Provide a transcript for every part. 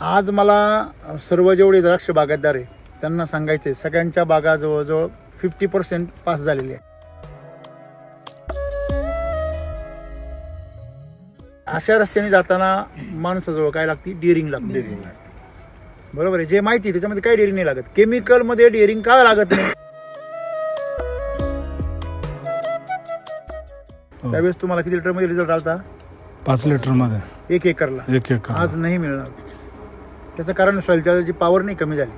आज मला सर्व जेवढे द्राक्ष बागायतदार आहे त्यांना सांगायचे सगळ्यांच्या बागा जवळजवळ 50% पास झालेले आहे. अशा रस्त्याने जाताना माणसाजवळ काय लागते? डेअरिंग लागते. बरोबर आहे. जे माहिती त्याच्यामध्ये काही डेअरिंग नाही लागत. केमिकल मध्ये डेअरिंग का लागत नाही? त्यावेळेस तुम्हाला किती लिटर मध्ये रिझल्ट आलता? 5 लिटर मध्ये 1 एकरला. 1 एकर. आज नाही मिळणार. त्याचं कारण सॉइल चार्जरची पॉवर नाही कमी झाली.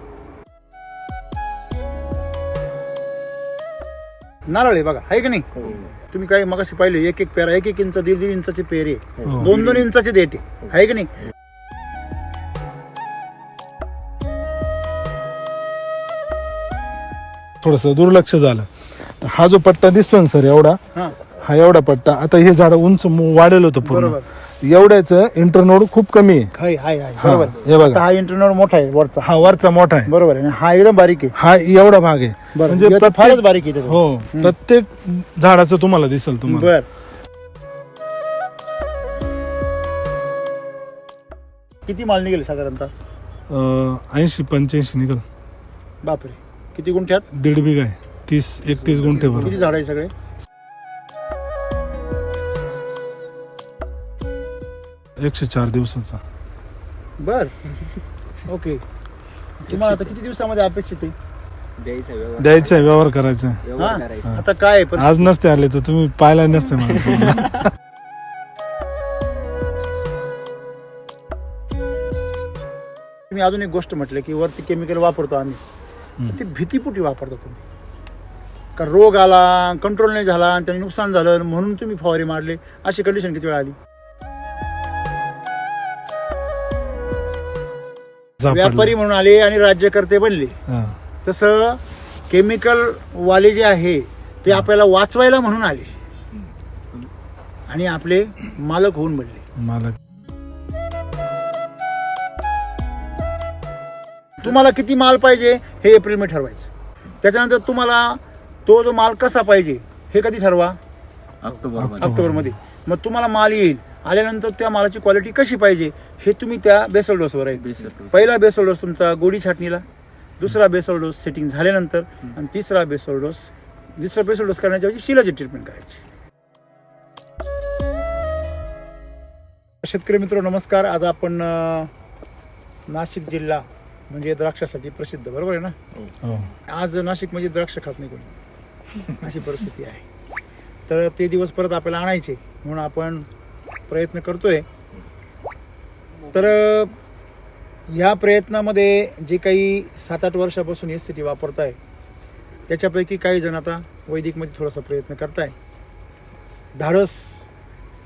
नारळ आहे बघा, आहे की नाही? तुम्ही काही मगाशी पाहिले 1 पेरा, 1 इंच 1.5 इंचाचे पेरे, 2 इंचाचे देठ आहे की नाही? थोडस दुर्लक्ष झालं. हा जो पट्टा दिसतो ना सर एवढा, हा एवढा पट्टा, आता हे झाड उंच वाढेल होतं पूर्ण. एवढ्याच इंटरनोड खूप कमी आहे. बरोबर. हे बघा, हा इंटरनोड मोठा आहे वरचा. हा वरचा मोठा आहे. बरोबर आहे. हा एकदम बारीक आहे. हा एवढा भाग आहे. म्हणजे फारच बारीक आहे. हो, प्रत्येक झाडाचं तुम्हाला दिसेल तुम्हाला. बर. किती माल निघेल साधारणतः? 80-85 निघाल. बापरे. किती गुंठ्यात? 1.5 बिघा आहे. 30-31 गुंठे किती बरोबर. झाड आहे सगळे? 104 दिवसाचा. बर. ओके. तुम्हाला आता किती दिवसामध्ये अपेक्षित आहे? द्यायचा आहे, व्यवहार करायचा. हा? आता काय आहे परिस्थिती? आज नसते आले तर तुम्ही पाहायला नसते मला. मी अजून एक गोष्ट म्हटलं की वरती केमिकल वापरतो आम्ही, ती भीतीपोटी वापरतो तुम्ही. का रोग आला, कंट्रोल नाही झाला आणि त्याने नुकसान झालं म्हणून तुम्ही फवारे मारले, अशी कंडिशन किती वेळा आली? व्यापारी म्हणून आले आणि राज्यकर्ते बनले. तसं केमिकल वाले जे आहे ते आपल्याला वाचवायला म्हणून आले आणि आपले मालक होऊन बनले. मला तुम्हाला किती माल पाहिजे हे एप्रिल मध्ये ठरवायचं. त्याच्यानंतर तुम्हाला तो जो माल कसा पाहिजे हे कधी ठरवा? ऑक्टोबर मध्ये. मग तुम्हाला माल येईल, आल्यानंतर त्या मालाची क्वालिटी कशी पाहिजे हे तुम्ही त्या बेसल डोसवर आहे. पहिला बेसल डोस तुमचा गोडी छाटणीला, दुसरा बेसल डोस सेटिंग झाल्यानंतर आणि तिसरा बेसल डोस करण्याच्या ऐवजी शिलाची ट्रीटमेंट करायची. शेतकरी मित्र नमस्कार. आज आपण नाशिक जिल्हा म्हणजे द्राक्षासाठी प्रसिद्ध, बरोबर आहे ना? आज नाशिक म्हणजे द्राक्ष खात नाही कोणी, अशी परिस्थिती आहे. तर ते दिवस परत आपल्याला आणायचे म्हणून आपण प्रयत्न करतोय. तर ह्या प्रयत्नामध्ये जे काही 7-8 वर्षापासून SCT वापरताय त्याच्यापैकी काही जण आता वैदिकमध्ये थोडासा प्रयत्न करताय. धाडस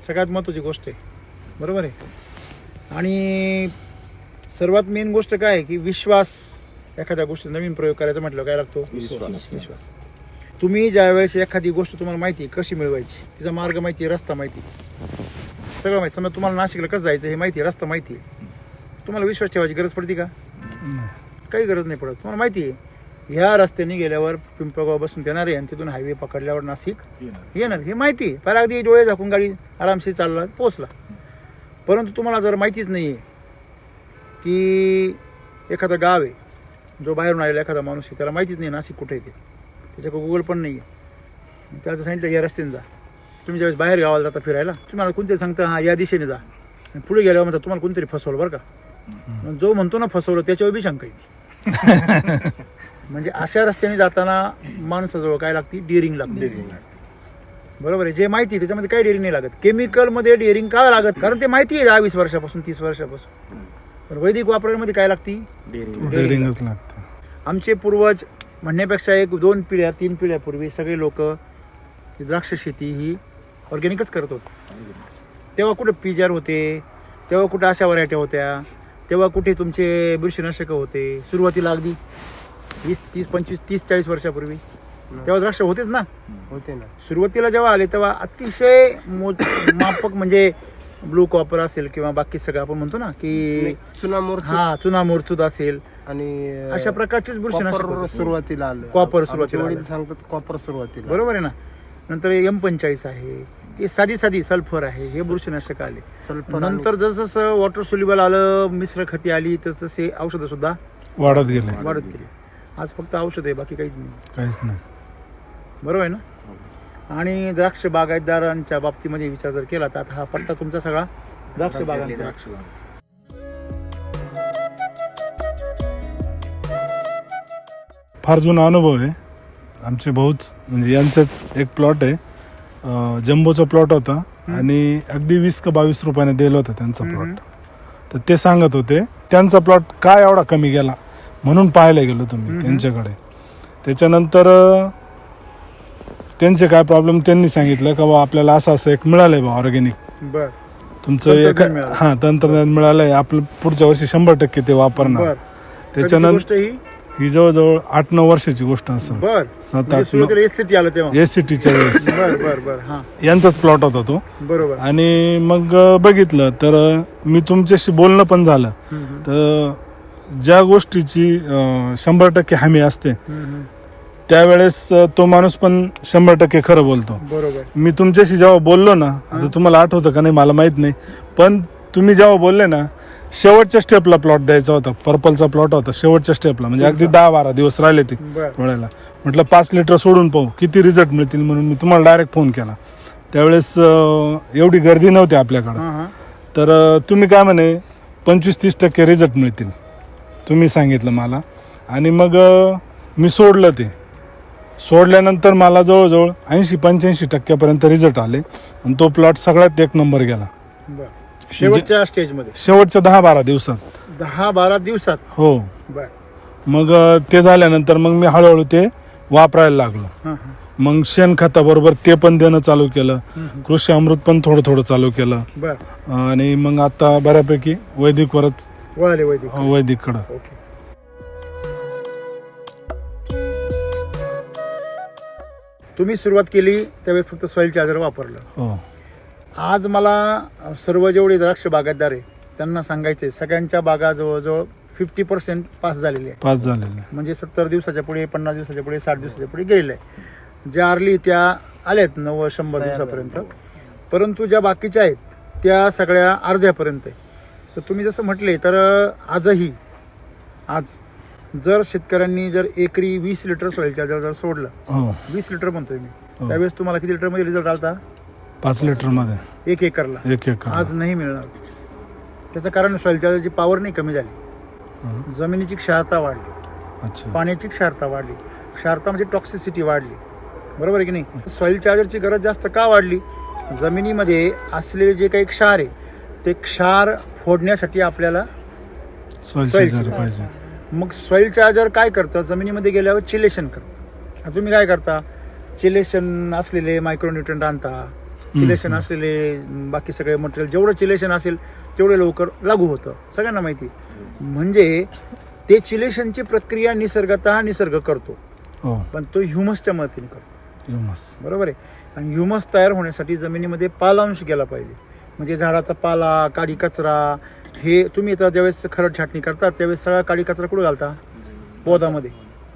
सगळ्यात महत्त्वाची गोष्ट आहे, बरोबर आहे? आणि सर्वात मेन गोष्ट काय आहे की विश्वास. एखाद्या गोष्टी नवीन प्रयोग करायचा म्हटलं काय लागतो? विश्वास. तुम्ही ज्यावेळेस एखादी गोष्ट तुम्हाला माहिती कशी मिळवायची, तिचा मार्ग माहिती, रस्ता माहिती, सगळं माहिती. समजा तुम्हाला नाशिकला कसं जायचं हे माहिती आहे, रस्ता माहिती आहे, तुम्हाला विश्वास ठेवायची गरज पडते का? काही गरज नाही पडत. तुम्हाला माहिती आहे ह्या रस्त्याने गेल्यावर पिंपळगाव बसून येणार आहे आणि तिथून हायवे पकडल्यावर नाशिक येणार, हे माहिती आहे. फार अगदी डोळे झाकून गाडी आरामशीर चालला पोहोचला. परंतु तुम्हाला जर माहितीच नाही आहे की एखादं गाव आहे, जो बाहेरून आलेला एखादा माणूस आहे त्याला माहितीच नाही नाशिक कुठे येते, त्याच्याकडे गुगल पण नाही आहे, त्याचं सांगितलं या रस्त्याने जा. तुम्ही ज्यावेळेस बाहेर गावाला जाता फिरायला तुम्हाला कोणतरी सांगता हा या दिशेने जा, आणि पुढे गेल्यावर म्हणतात तुम्हाला कोणतरी फसवलं बरं का. जो म्हणतो ना फसवलं त्याच्यावर बी शंका येते. म्हणजे अशा रस्त्याने जाताना माणसाजवळ काय लागते? डेअरिंग लागते. बरोबर आहे. जे माहिती त्याच्यामध्ये काही डेअरिंग नाही लागत. केमिकल मध्ये डेअरिंग का लागत? कारण ते माहिती आहे 10-20 वर्षापासून 30 वर्षापासून. पण वैदिक वापरण्यामध्ये काय लागते? डेअरिंगच लागतं. आमचे पूर्वज म्हणण्यापेक्षा 1-2 पिढ्या 3 पिढ्यापूर्वी सगळे लोक द्राक्ष शेती ही ऑर्गॅनिकच करत होते. तेव्हा कुठे पिजार होते, तेव्हा कुठे अशा व्हरायट्या होत्या, तेव्हा कुठे तुमचे बुरशीनाशक होते. सुरुवातीला अगदी 20-25-30-40 वर्षापूर्वी तेव्हा द्राक्ष होतेच ना. सुरुवातीला जेव्हा आले तेव्हा अतिशय माफक म्हणजे ब्लू कॉपर असेल किंवा बाकी सगळं आपण म्हणतो ना की चुना मोरचूद असेल आणि अशा प्रकारचेच बुरशीनाशक सुरुवातीला आलं. कॉपर सुरुवातीला सांगतात कॉपर सुरुवातीला, बरोबर आहे ना. नंतर M45 आहे, हे साधी सल्फर आहे, हे बुरशीनाशक आले. नंतर जसं वॉटर सोल्युबल आलं, मिश्र खती आली, तसे औषधं सुद्धा वाढत गेले. आज फक्त औषध आहे, बाकी काहीच नाही. बरोबर आहे ना. आणि द्राक्ष बागायतदारांच्या बाबतीमध्ये विचार जर केला तर आता हा पट्टा तुमचा सगळा द्राक्ष बागांचा. फार जुना अनुभव आहे. आमचे भाऊच म्हणजे यांचाच एक प्लॉट आहे, जम्बोचा प्लॉट होता आणि अगदी 20 का 22 रुपयाने दिला होता त्यांचा प्लॉट. तर ते सांगत होते त्यांचा प्लॉट काय एवढा कमी गेला म्हणून पाहायला गेलो तुम्ही त्यांच्याकडे. त्याच्यानंतर त्यांचे काय प्रॉब्लेम त्यांनी सांगितलं का बा आपल्याला असं एक मिळालंय बा ऑर्गॅनिक तुमचं एक तंत्रज्ञान मिळालंय, आपलं पुढच्या वर्षी 100% ते वापरणार. त्याच्यानंतर ही जवळजवळ 8-9 वर्षाची गोष्ट असेल, 7-8 SCTच्या वेळेस यांचाच प्लॉट होता तो. बरोबर. आणि मग बघितलं तर मी तुमच्याशी बोलणं पण झालं. तर ज्या गोष्टीची 100% हमी असते त्यावेळेस तो माणूस पण 100% खरं बोलतो. बरोबर. मी तुमच्याशी जेव्हा बोललो ना, आता तुम्हाला आठवतं का नाही मला माहित नाही, पण तुम्ही जेव्हा बोलले ना शेवटच्या स्टेपला प्लॉट द्यायचा होता, पर्पलचा प्लॉट होता शेवटच्या स्टेपला, म्हणजे अगदी 10-12 दिवस राहिले ते डोळ्याला. म्हटलं 5 लिटर सोडून पाहू किती रिझल्ट मिळतील म्हणून मी तुम्हाला डायरेक्ट फोन केला. त्यावेळेस एवढी गर्दी नव्हती आपल्याकडं. तर तुम्ही काय म्हणे 25-30% रिझल्ट मिळतील तुम्ही सांगितलं मला. आणि मग मी सोडलं. ते सोडल्यानंतर मला जवळजवळ 80-85% रिझल्ट आले आणि तो प्लॉट सगळ्यात 1 नंबर गेला शेवटच्या स्टेजमध्ये, शेवटच्या 10-12 दिवसात. 10-12 दिवसात. हो. मग ते झाल्यानंतर मग मी हळूहळू ते वापरायला लागलो. मग शेणखताबरोबर ते पण देणं चालू केलं, कृषी अमृत पण थोडं चालू केलं. आणि मग आता बऱ्यापैकी वैदिकवरच वैदिककडं. तुम्ही सुरुवात केली त्यावेळेस फक्त सॉइल चार्जर वापरलं. हो. आज मला सर्व जेवढे द्राक्ष बागायतदार आहे त्यांना सांगायचे, सगळ्यांच्या बागा जवळजवळ 50% पास झालेले आहे. म्हणजे 70 दिवसाच्या पुढे, 50 दिवसाच्या पुढे, 60 दिवसाच्या पुढे गेलेले आहे. ज्या अर्ली त्या आल्यात 90-100 दिवसापर्यंत, परंतु ज्या बाकीच्या आहेत त्या सगळ्या अर्ध्यापर्यंत आहे. तर तुम्ही जसं म्हटले तर आजही जर शेतकऱ्यांनी जर एकरी 20 लिटर सॉइल चार्जर जर सोडलं, 20 लिटर म्हणतोय मी, त्यावेळेस तुम्हाला किती लिटर मध्ये रिझल्ट आलता? 5 लिटर मध्ये 1 एकरला. आज नाही मिळणार. त्याचं कारण सॉइल चार्जरची पॉवर नाही कमी झाली, जमिनीची क्षारता वाढली, पाण्याची क्षारता वाढली. क्षारता म्हणजे टॉक्सिसिटी वाढली. बरोबर आहे की नाही. सॉइल चार्जरची गरज जास्त का वाढली? जमिनीमध्ये असलेले जे काही क्षार आहे ते क्षार फोडण्यासाठी आपल्याला सॉइल चार्जर पाहिजे. मग सॉइल चार्जर काय करतं? जमिनीमध्ये गेल्यावर चिलेशन करतं. तुम्ही काय करता? चिलेशन असलेले मायक्रोन्यूट्रंट आणता, चिलेशन असलेले बाकी सगळे मटेरियल, जेवढं चिलेशन असेल तेवढं लवकर लागू होतं, सगळ्यांना माहिती. म्हणजे ते चिलेशनची प्रक्रिया निसर्ग करतो, पण तो ह्युमसच्या मदतीने करतो. बरोबर आहे. आणि ह्युमस तयार होण्यासाठी जमिनीमध्ये पालांश गेला पाहिजे. म्हणजे झाडाचा पाला, काडी कचरा, हे तुम्ही आता ज्यावेळेस खरड छाटणी करतात त्यावेळेस सगळा काडी कचरा कुठे घालता? पोदामध्ये.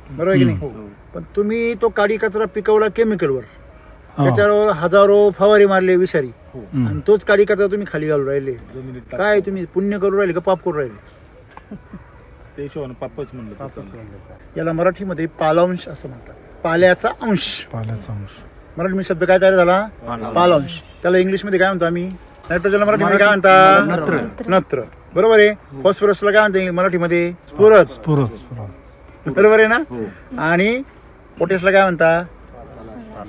बरोबर आहे की नाही. पण तुम्ही तो काडी कचरा पिकवला केमिकलवर, त्याच्यावर हजारो फवारे मारले विषारी, आणि तोच काडी कचरा तुम्ही खाली घालून राहिले. काय तुम्ही पुण्य करू राहिले का पाप करू राहिले? ते हिशोबाने पापच म्हणलं. याला मराठीमध्ये पालांश असं म्हणतात. पाल्याचा अंश. मराठी शब्द काय तयार झाला? पालांश. त्याला इंग्लिशमध्ये काय म्हणतो आम्ही? नायट्रोजनला मराठीमध्ये काय म्हणतात? नत्र. बरोबर आहे. फॉस्फरसला काय म्हणते मराठीमध्ये? स्फुरद. बरोबर आहे ना. आणि पोटॅशला काय म्हणता?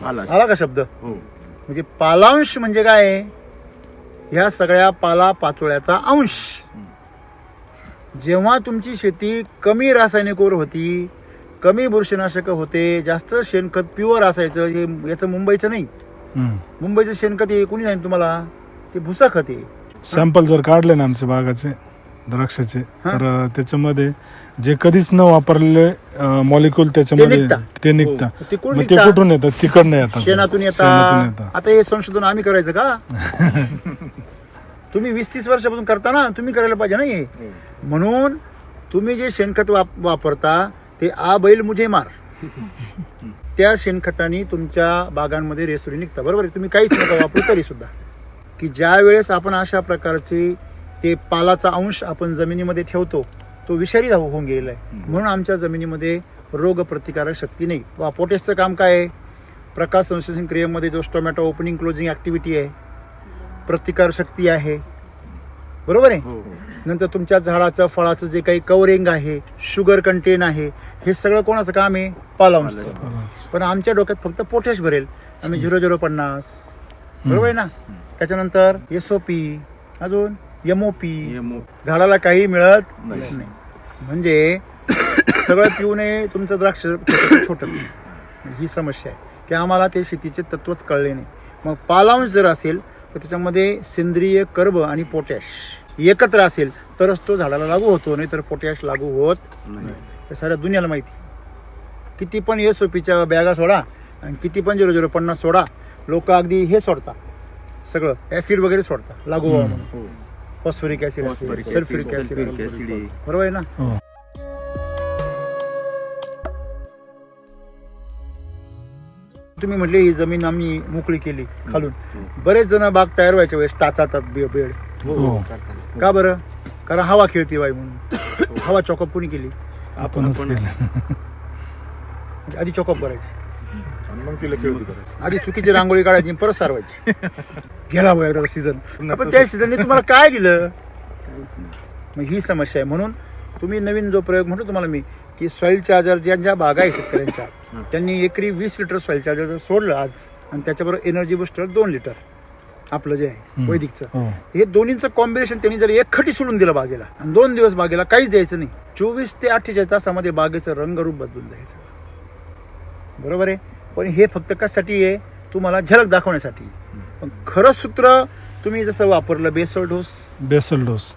आला का शब्द? म्हणजे पालांश म्हणजे काय? ह्या सगळ्या पाला पाचोळ्याचा अंश. जेव्हा तुमची शेती कमी रासायनिकवर होती, कमी बुरशीनाशक होते, जास्त शेणखत प्युअर असायचं, हे याचं मुंबईचं नाही. मुंबईचं शेणखत हे कोणी सांगितलं तुम्हाला? ते भुसा खत आहे. सॅम्पल जर काढले ना आमच्या बागाचे द्राक्षाचे, तर त्याच्यामध्ये जे कधीच न वापरलेले मॉलिक्यूल त्याच्यामध्ये ते निघतात. ते कुठून येतात? तिकडनं येतात, शेणातून येतात. आता हे संशोधन आम्ही करायचं का? तुम्ही 20-30 वर्षापासून करता ना, तुम्ही करायला पाहिजे ना हे. म्हणून तुम्ही जे शेणखत वापरता ते आ बैल मुझे मार, त्या शेणखताने तुमच्या बागांमध्ये रेसोरी निघतात, बरोबर आहे. तुम्ही काहीच नका वापरू तरी सुद्धा, की ज्या वेळेस आपण अशा प्रकारचे ते पालाचा अंश आपण जमिनीमध्ये ठेवतो तो विषारी होऊन गेलेला आहे. म्हणून आमच्या जमिनीमध्ये रोगप्रतिकारक शक्ती नाही. पोटॅशचं काम काय आहे? प्रकाश संश्लेषण क्रियेमध्ये जो टोमॅटो ओपनिंग क्लोजिंग ऍक्टिव्हिटी आहे, प्रतिकार शक्ती आहे, बरोबर आहे. नंतर तुमच्या झाडाचं फळाचं जे काही कवरिंग आहे, शुगर कंटेन आहे, हे सगळं कोणाचं काम आहे? पालांशचं. पण आमच्या डोक्यात फक्त पोटॅश भरेल, आम्ही 0050, बरोबर आहे ना. त्याच्यानंतर SOP, अजून MOP, झाडाला काही मिळत नाही. म्हणजे सगळं पिऊ नये तुमचं द्राक्ष छोटं. ही समस्या आहे की आम्हाला ते शेतीचे तत्वच कळले नाही. मग पालांश जर असेल तर त्याच्यामध्ये सेंद्रिय कर्ब आणि पोटॅश एकत्र असेल तरच तो झाडाला लागू होतो, नाही तर पोटॅश लागू होत नाही. हे साऱ्या दुनियाला माहिती. किती पण SOPच्या बॅगा सोडा आणि किती पण 0050 सोडा, लोक अगदी हे सोडतात, सगळं ऍसिड वगैरे सोडतात लागू व्हावं म्हणून. फॉस्फरिक ऍसिड, सल्फ्युरिक ऍसिड, बरोबर आहे ना. तुम्ही म्हटले ही जमीन आम्ही मोकळी केली खालून. बरेच जण बाग तयार व्हायच्या वेळेस टाचातात बेड. का बरं? कारण हवा खेळती बाई म्हणून. हवा चॉकअप कोणी केली? आपणच केलं. आधी चॉकअप करायची, मग तिला खेळती करायची. आधी चुकीची रांगोळी काढायची परत सारवायची. गेला बघा एकदा सीझन, पण त्या सीझनने तुम्हाला काय दिलं? मग ही समस्या आहे. म्हणून तुम्ही नवीन जो प्रयोग म्हणतो तुम्हाला मी, की सॉइल चार्जर ज्या बागा आहे शेतकऱ्यांच्या, त्यांनी एकरी 20 लिटर सॉइल चार्जर सोडलं आज, आणि त्याच्याबरोबर एनर्जी बुस्टर 2 लिटर आपलं जे आहे वैदिकचं, हे दोन्हीचं कॉम्बिनेशन त्यांनी जर एकखटी सोडून दिलं बागेला आणि 2 दिवस बागेला काहीच द्यायचं नाही, 24 ते 48 तासामध्ये बागेचं रंगरूप बदलून जायचं, बरोबर आहे. पण हे फक्त कशासाठी आहे? तुम्हाला झलक दाखवण्यासाठी. पण खरं सूत्र तुम्ही जसं वापरलं बेसल डोस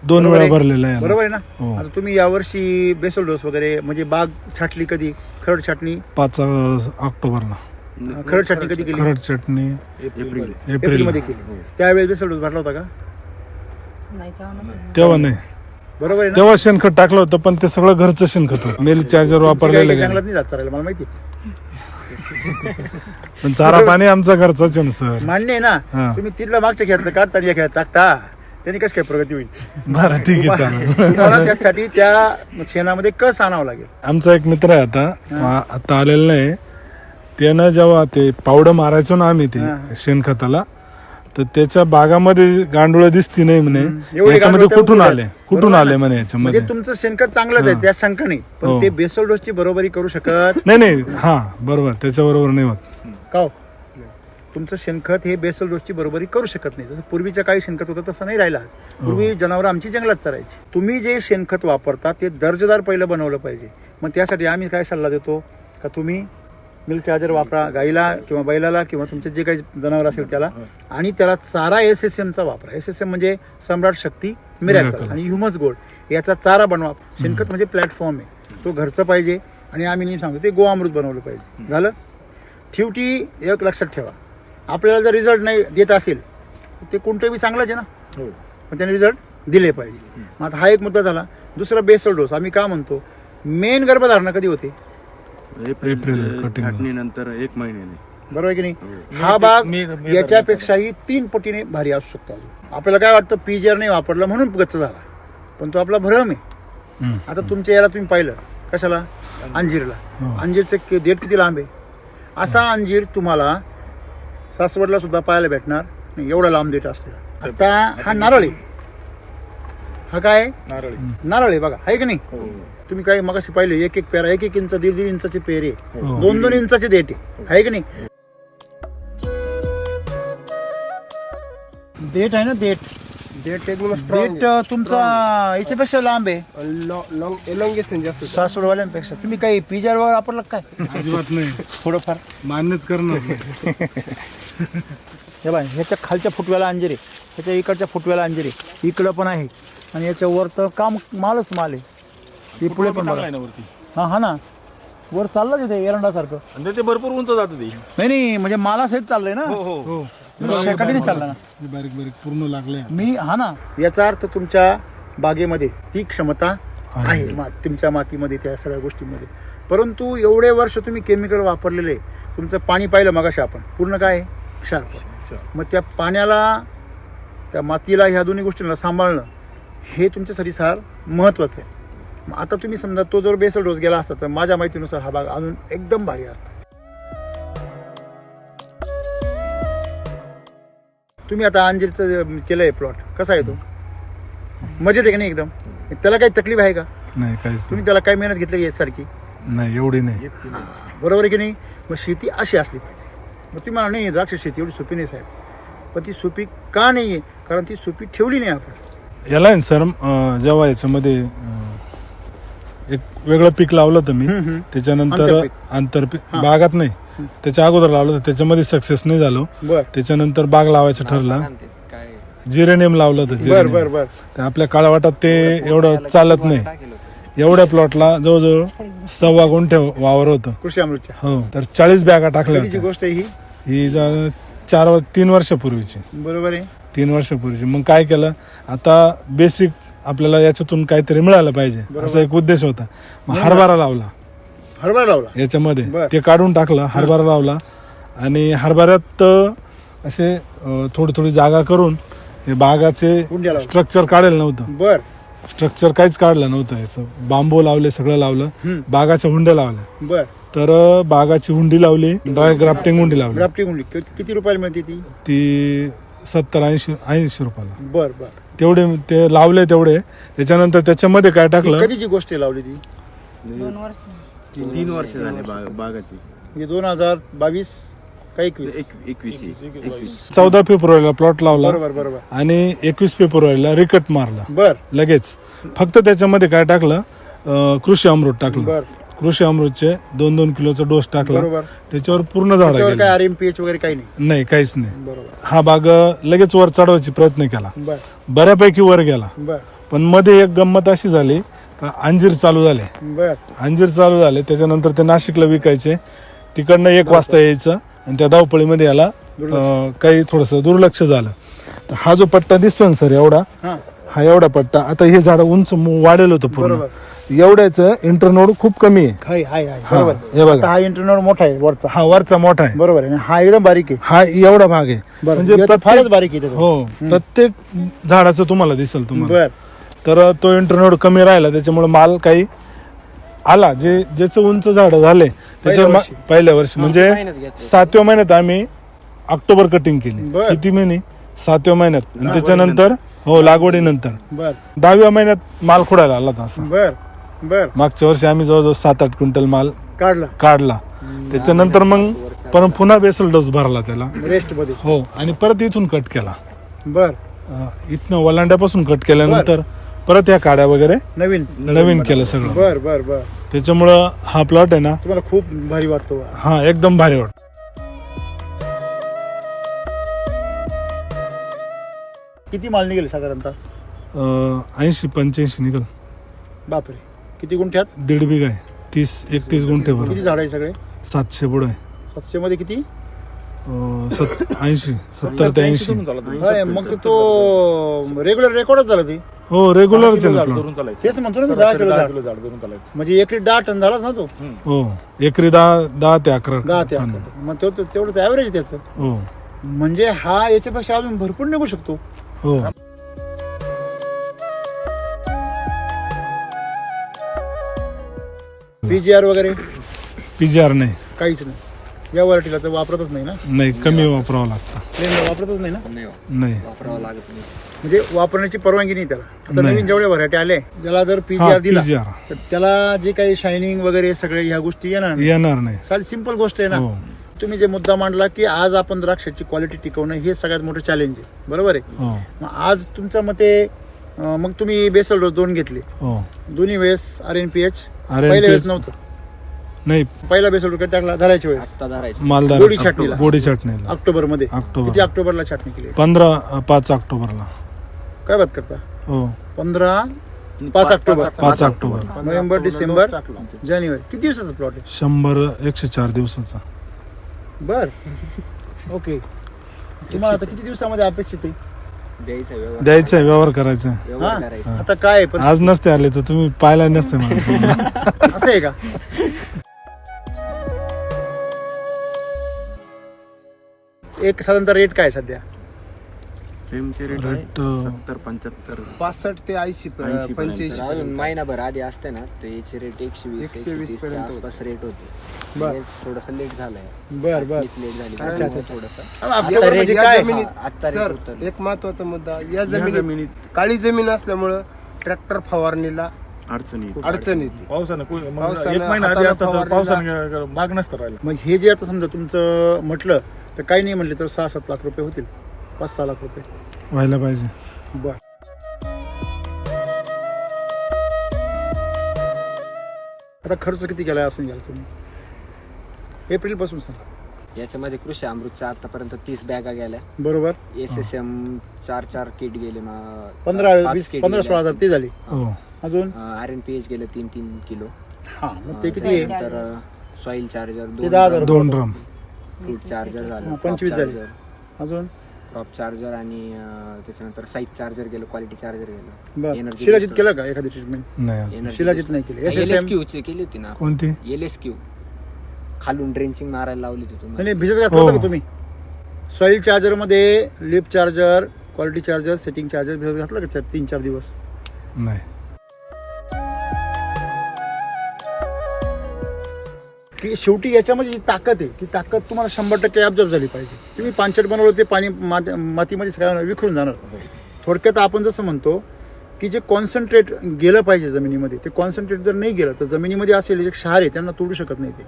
2 वेळा भरलेला आहे, बरोबर आहे ना. आता तुम्ही यावर्षी बेसल डोस वगैरे म्हणजे बाग छाटली कधी? खरड छाटणी 5 ऑक्टोबरला. खरड छाटणी कधी केली? खरड छाटणी एप्रिलमध्ये केली. त्यावेळेस बेसल डोस भरला होता का? तेव्हा नाही, बरोबर आहे. तेव्हा शेणखत टाकलं होतं, पण ते सगळं घरचं शेणखत होतं. मेल चार्जर वापरलेलं जंगलात नाही जात चालायला, मला माहिती. पण चारा पाणी आमचा घरचाच आहे सर. मान्य आहे ना. तुम्ही तिथलं मागच्या खेळातलं काढता आणि या खेळात टाकता, त्यांनी कशी काय प्रगती होईल? बरं ठीक आहे, चालेल. तुम्हाला त्यासाठी त्या शेणामध्ये कस आणावं लागेल. आमचा एक मित्र आहे आता आलेला नाही, त्यानं जेव्हा ते पावडं मारायचो ना आम्ही ते शेणखताला, तर त्याच्या बागामध्ये गांडुळं दिसती नाही म्हणे. याच्यामध्ये कुठून आले म्हणे याच्यामध्ये. तुमचं शेणखत चांगलंच आहे, त्या शंका नाही, पण ते बेसल डोसची बरोबरी करू शकत नाही. हा बरोबर, त्याच्या बरोबर नाही होत का? तुमचं शेणखत हे बेसल डोसची बरोबरी करू शकत नाही. जसं पूर्वीच्या काळी शेणखत होतं तसं नाही राहिलं आज. पूर्वी जनावरं आमची जंगलात चरायची. तुम्ही जे शेणखत वापरता ते दर्जेदार पहिलं बनवलं पाहिजे. मग त्यासाठी आम्ही काय सल्ला देतो का तुम्ही मिल्क चार्जर वापरा गाईला किंवा बैलाला किंवा तुमचे जे काही जनावर असेल त्याला, आणि त्याला चारा SSMचा वापरा. SSM म्हणजे सम्राट शक्ती, मिरॅकल आणि ह्युमस गोल्ड याचा चारा बनवा. शेणखत म्हणजे प्लॅटफॉर्म आहे, तो घरचं पाहिजे. आणि आम्ही नेहमी सांगतो ते गोअमृत बनवलं पाहिजे. झालं. शेवटी एक लक्षात ठेवा, आपल्याला जर रिझल्ट नाही देत असेल ते कोणतं बी चांगलंच आहे ना, पण त्याने रिझल्ट दिले पाहिजे. मग आता हा एक मुद्दा झाला. दुसरा बेसल डोस आम्ही का म्हणतो, मेन गर्भधारणा कधी होते? एप्रिल नंतर 1 महिन्याने, बरोबर आहे की नाही. हा बाग याच्यापेक्षाही 3 पटीने भारी असू शकतो. आपल्याला काय वाटतं, PGR नाही वापरलं म्हणून गच्च झाला, पण तो आपला भ्रम आहे. आता तुमच्या याला तुम्ही पाहिलं कशाला? अंजीरला. अंजीरचे देठ किती लांब आहे? असा अंजीर तुम्हाला सासवडला सुद्धा पाहायला भेटणार नाही, एवढा लांब देठ असलेला. आता हा नारळ आहे. हा काय? नारळ आहे बघा, आहे की नाही. तुम्ही काय मगाशी पाहिले, 1-1 पेरा, 1-1 इंच 1.5 इंचाचे पेरे, 2-2 इंचाचे देठ आहे की नाही. देठ आहे ना, देठ तुमचा याच्यापेक्षा लांब आहे, एलोंगेशन जास्त सासवडवाल्यांपेक्षा. तुम्ही काही PGR वगैरे वापरलं काय? अजिबात नाही, थोडंफार मान्यच करणार. हे बाय, ह्याच्या खालच्या फुटव्याला अंजीर आहे, ह्याच्या इकडच्या फुटव्याला अंजीर आहे, इकडं पण आहे, आणि याच्या वर तर काम मालच माल आहे. हे पुढे पण बघा. हा ना, वर चाललं तिथे एरंडासारखं, आणि ते भरपूर उंच जातं ते. नाही म्हणजे माला सहित चाललंय ना, शेकाटीने चाललं ना, बारीक बारीक पूर्ण लागले. मी हा ना, याचा अर्थ तुमच्या बागेमध्ये ती क्षमता आहे, तुमच्या मातीमध्ये, त्या सगळ्या गोष्टींमध्ये. परंतु एवढे वर्ष तुम्ही केमिकल वापरलेले, तुमचं पाणी पाहिलं मगाशी आपण पूर्ण काय आहे? क्षार. मग त्या पाण्याला, त्या मातीला, ह्या दोन्ही गोष्टींना सांभाळणं हे तुमच्यासाठी फार महत्त्वाचं आहे. मग आता तुम्ही समजा तो जर बेसल डोस गेला असता तर माझ्या माहितीनुसार हा भाग अजून एकदम भारी असता. तुम्ही आता अंजीरचं केलंय प्लॉट, कसा आहे तो? मजेत आहे का नाही एकदम? त्याला काही तकलीफ आहे का? नाही काहीच तुम्ही त्याला काही मेहनत घेतली यासारखी? नाही, एवढी नाही. बरोबर आहे की नाही? मग शेती अशी असली पाहिजे. मग तुम्ही मला नाही द्राक्ष शेती एवढी सोपी नाही साहेब, पण ती सोपी का नाही आहे? कारण ती सोपी ठेवली नाही आपण. याला आहे सर, जेव्हा याच्यामध्ये एक वेगळं पीक लावलं तर मी, त्याच्यानंतर आंतरपीक. आंतरपीक बागात नाही, त्याच्या अगोदर लावलं तर त्याच्यामध्ये सक्सेस नाही झालो. बर त्याच्यानंतर बाग लावायचं ठरलं, जिरेनियम लावलं होतं. बर जिरेनियम बर बर तर आपल्या काळावाटात ते एवढं चालत नाही. एवढ्या प्लॉटला जवळजवळ 1.25 गुंठे वावर होतं. कृषी अमृतच्या हो, तर 40 बॅगा टाकल्या कधीची होत्या. गोष्ट आहे ही? ही 3 वर्षापूर्वीची. बरोबर आहे. 3 वर्षापूर्वीची. मग काय केलं, आता बेसिक आपल्याला याच्यातून काहीतरी मिळालं पाहिजे असा एक उद्देश होता. मग हरभरा लावला हरभरा लावला. याच्यामध्ये, बरं. ते काढून टाकलं, हरभरा लावला. आणि हरभऱ्यात असे थोडी थोडी जागा करून हे बागाचे हुंड्या लावल्या. स्ट्रक्चर काढेल नव्हतं. बर स्ट्रक्चर काहीच काढलं नव्हतं याचं. बांबू लावले, सगळं लावलं, बागाच्या हुंड्या लावल्या. बर. तर बागाची हुंडी लावली, ड्राय ग्राफ्टिंग हुंडी लावली. ग्राफ्टिंग हुंडी किती रुपयाला मिळते ती? ती 70-80 रुपयाला. बर बर. तेवढे ते लावले तेवढे. त्याच्यानंतर त्याच्यामध्ये काय टाकलं, कधीची गोष्ट आहे लावली ती? 3 वर्ष झाले बागाची. म्हणजे 2022 का 21? 21. 14 फेब्रुवारीला प्लॉट लावला बरोबर बरोबर. आणि 21 फेब्रुवारीला रिकट मारला बर लगेच. फक्त त्याच्यामध्ये काय टाकलं, कृषी अमृत टाकलं. बर. कृषी अमृतचे 2-2 किलोचा डोस टाकला. बरोबर. त्याच्यावर पूर्ण झाड त्याच्यावर गेले. काय RMPH वगैरे काही नाही? नाही, काहीच नाही. बरोबर. हा बाग लगेच वर चढवायचा प्रयत्न केला, बर बऱ्यापैकी वर गेला. बर पण मध्ये एक गंमत अशी झाली का अंजीर चालू झाले. बर अंजीर चालू झाले, त्याच्यानंतर ते नाशिकला विकायचे. तिकडनं 1 वाजता यायचं आणि त्या धावपळीमध्ये याला काही थोडंसं दुर्लक्ष झालं. तर हा जो पट्टा दिसतोय ना सर, एवढा, हा हा एवढा पट्टा, आता हे झाड उंच वाढेल होतं पूर्ण. बरोबर. एवढ्याचं इंटरनोड खूप कमी आहे. हाय हाय हाय हा, बरोबर. हे बघा, आता हा इंटरनोड मोठा आहे वरचा. हा वरचा मोठा आहे, बरोबर आहे. आणि हा एकदम बारीक आहे. हा एवढा भाग आहे. बरं. म्हणजे याचं फारच प्रत्येक, बारीक आहे त्याचं. हो, प्रत्येक झाडाचं तुम्हाला दिसेल तुम्हाला. बर तर तो इंटरनोड कमी राहिला, त्याच्यामुळे माल काही आला. ज्याचं उंच झाड झाले त्याच्यावर पहिल्या वर्षी म्हणजे 7व्या महिन्यात आम्ही ऑक्टोबर कटिंग केली. बर. किती महिने? 7व्या महिन्यात. आणि त्याच्यानंतर हो, लागवडीनंतर बर 10व्या महिन्यात माल खुडायला आला होता असा. बर बर. मागच्या वर्षी आम्ही जवळजवळ 7-8 क्विंटल माल काढला काढला. त्याच्यानंतर मग पुन्हा बेसल डोस भरला त्याला. रेस्ट मध्ये. हो, आणि परत इथून कट केला. बर. इथनं वलांड्यापासून कट केल्यानंतर परत या काड्या वगैरे नवीन केलं सगळं. बर बर बर. त्याच्यामुळं हा प्लॉट आहे ना, तुम्हाला खूप भारी वाटतो? हा एकदम भारी वाटत. किती माल निघेल साधारणतः? 80-85 निघल. बापरे. किती गुंठ्यात? 1.5 बिघा आहे. 30-31 गुंठे किती बरोबर. झाड आहे सगळे? 700 बुड आहे. 700 मध्ये किती? 80, 70 ते 80. होय, मग तो रेग्युलर रेकॉर्डच झाला ते. हो, रेग्युलर तेच म्हणतो ना मी, 10 किलो झाड. म्हणजे एकरी 10 टन झालाच ना तो. हो, एकरी 10 ते 11 10 ते टन. 11. मग तेवढं ऍव्हरेज त्याचं. हो म्हणजे हा याच्यापेक्षा अजून भरपूर निघू शकतो. हो. PGR वगैरे PGR नाही, काहीच नाही या व्हरायटीला तर वापरतच नाही ना? नाही, कमी वापरावं लागतं. प्लेनला वापरतच नाही ना? नाही, म्हणजे वापरण्याची परवानगी नाही त्याला. आता नाही. नवीन जेवढ्या व्हरायटी आले, त्याला जर हा, PGR दिला PGR तर त्याला जे काही शायनिंग वगैरे सगळे ह्या गोष्टी येणार नाही. येणार नाही. साधी सिंपल गोष्ट आहे ना. हो तुम्ही जे मुद्दा मांडला की आज आपण द्राक्षाची क्वालिटी टिकवणं हे सगळ्यात मोठं चॅलेंज आहे. बरोबर आहे. हो मग आज तुमच्या मते मग तुम्ही बेसल डोस 2 घेतले, हो. दोन्ही वेळेस RNPH. RNPH पहिल्या वेळेस नव्हतं. नाही, पहिला बेसल डोस टाकला धरायच्या वेळेस मालदार गोडी छाटणीला. गोडी छाटणीला ऑक्टोबर मध्ये. ऑक्टोबर. किती ऑक्टोबरला छाटणी केली? 5 ऑक्टोबरला. काय बात करता? हो, 5 ऑक्टोबर. 5 ऑक्टोबर. नोव्हेंबर, डिसेंबर, जानेवारी. किती दिवसाचा प्लॉट आहे? 104 दिवसाचा. बर. ओके. तुम्हाला आता किती दिवसामध्ये अपेक्षित आहे? द्यायचं आहे, व्यवहार करायचा आहे. हा? आता काय आहे पण आज नसते आले तर तुम्ही पाहिला नसते मला. असं आहे का? एक साधारणतः रेट काय आहे सध्या? सेमचे रेट आहे 70 75 65 ते 80 80 पर्यंत. 85 अजून महिनाभर आधी असते ना तर याचे रेट 120 120 पर्यंत आसपास रेट होते. बर. थोडस लेट झालंय. बर बर. लेट झाली अच्छा, अच्छा. थोडस. आपल्याकडे म्हणजे या काय जमिनीत आता रेट सर उतरले. एक महत्वाचा मुद्दा, या या जमिनीत जमिनीत काळी जमीन असल्यामुळं ट्रॅक्टर फवारणीला अडचणी येतात. अडचण येते. पावसानं पावसानं एक महिना आधी हाताला असतं तर फवारणीला- पावसानं माग नसतं राहिलं. मग हे जे आता समजा तुमचं म्हटलं तर काही नाही म्हटले तर 6-7 लाख रुपये होतील, 5-6 लाख रुपये. व्हायला पाहिजे. बर. आता खर्च किती केलाय असं घ्याल तुम्ही एप्रिल पासून सांगा? याच्यामध्ये कृषी अमृतच्या आतापर्यंत 30 बॅगा गेल्या. बरोबर. SSM 4 किट गेले. 15-20-15-16 हजार ती झाली. हो. अजून RNPH गेले 3 किलो. हा मग ते किती आहे? तर सॉइल चार्जर ते 10,000 2 ड्रम. फ्रूट चार्जर झालं. 25 झाले. अजून क्रॉप चार्जर आणि त्याच्यानंतर साईज चार्जर गेलं, क्वालिटी चार्जर गेलं. बर. Energy shilajit booster. केलं का एखादी ट्रीटमेंट? नाही अजून. शिलाजीत नाही केली. SSM LSQ ची केली होती ना. कोणती? LSQ खालून ड्रेंचिंग मारायला लावली होती तुम्हाला. नाही भिजत घातलं होतं का तुम्ही? सॉइल चार्जर मध्ये lip charger, quality charger, setting charger भिजत घातलं का 3-4 दिवस? नाही. की शेवटी याच्यामध्ये जी ताकद आहे ती ताकद तुम्हाला 100% ॲब्झॉर्ब झाली पाहिजे. तुम्ही पानचट बनवलं ते पाणी मातीमध्ये सगळं विखरून जाणार. थोडक्यात आपण जसं म्हणतो की जे कॉन्सन्ट्रेट गेलं पाहिजे जमिनीमध्ये, ते कॉन्सन्ट्रेट जर नाही गेलं तर जमिनीमध्ये असलेले जे क्षार आहे त्यांना तोडू शकत नाही ते.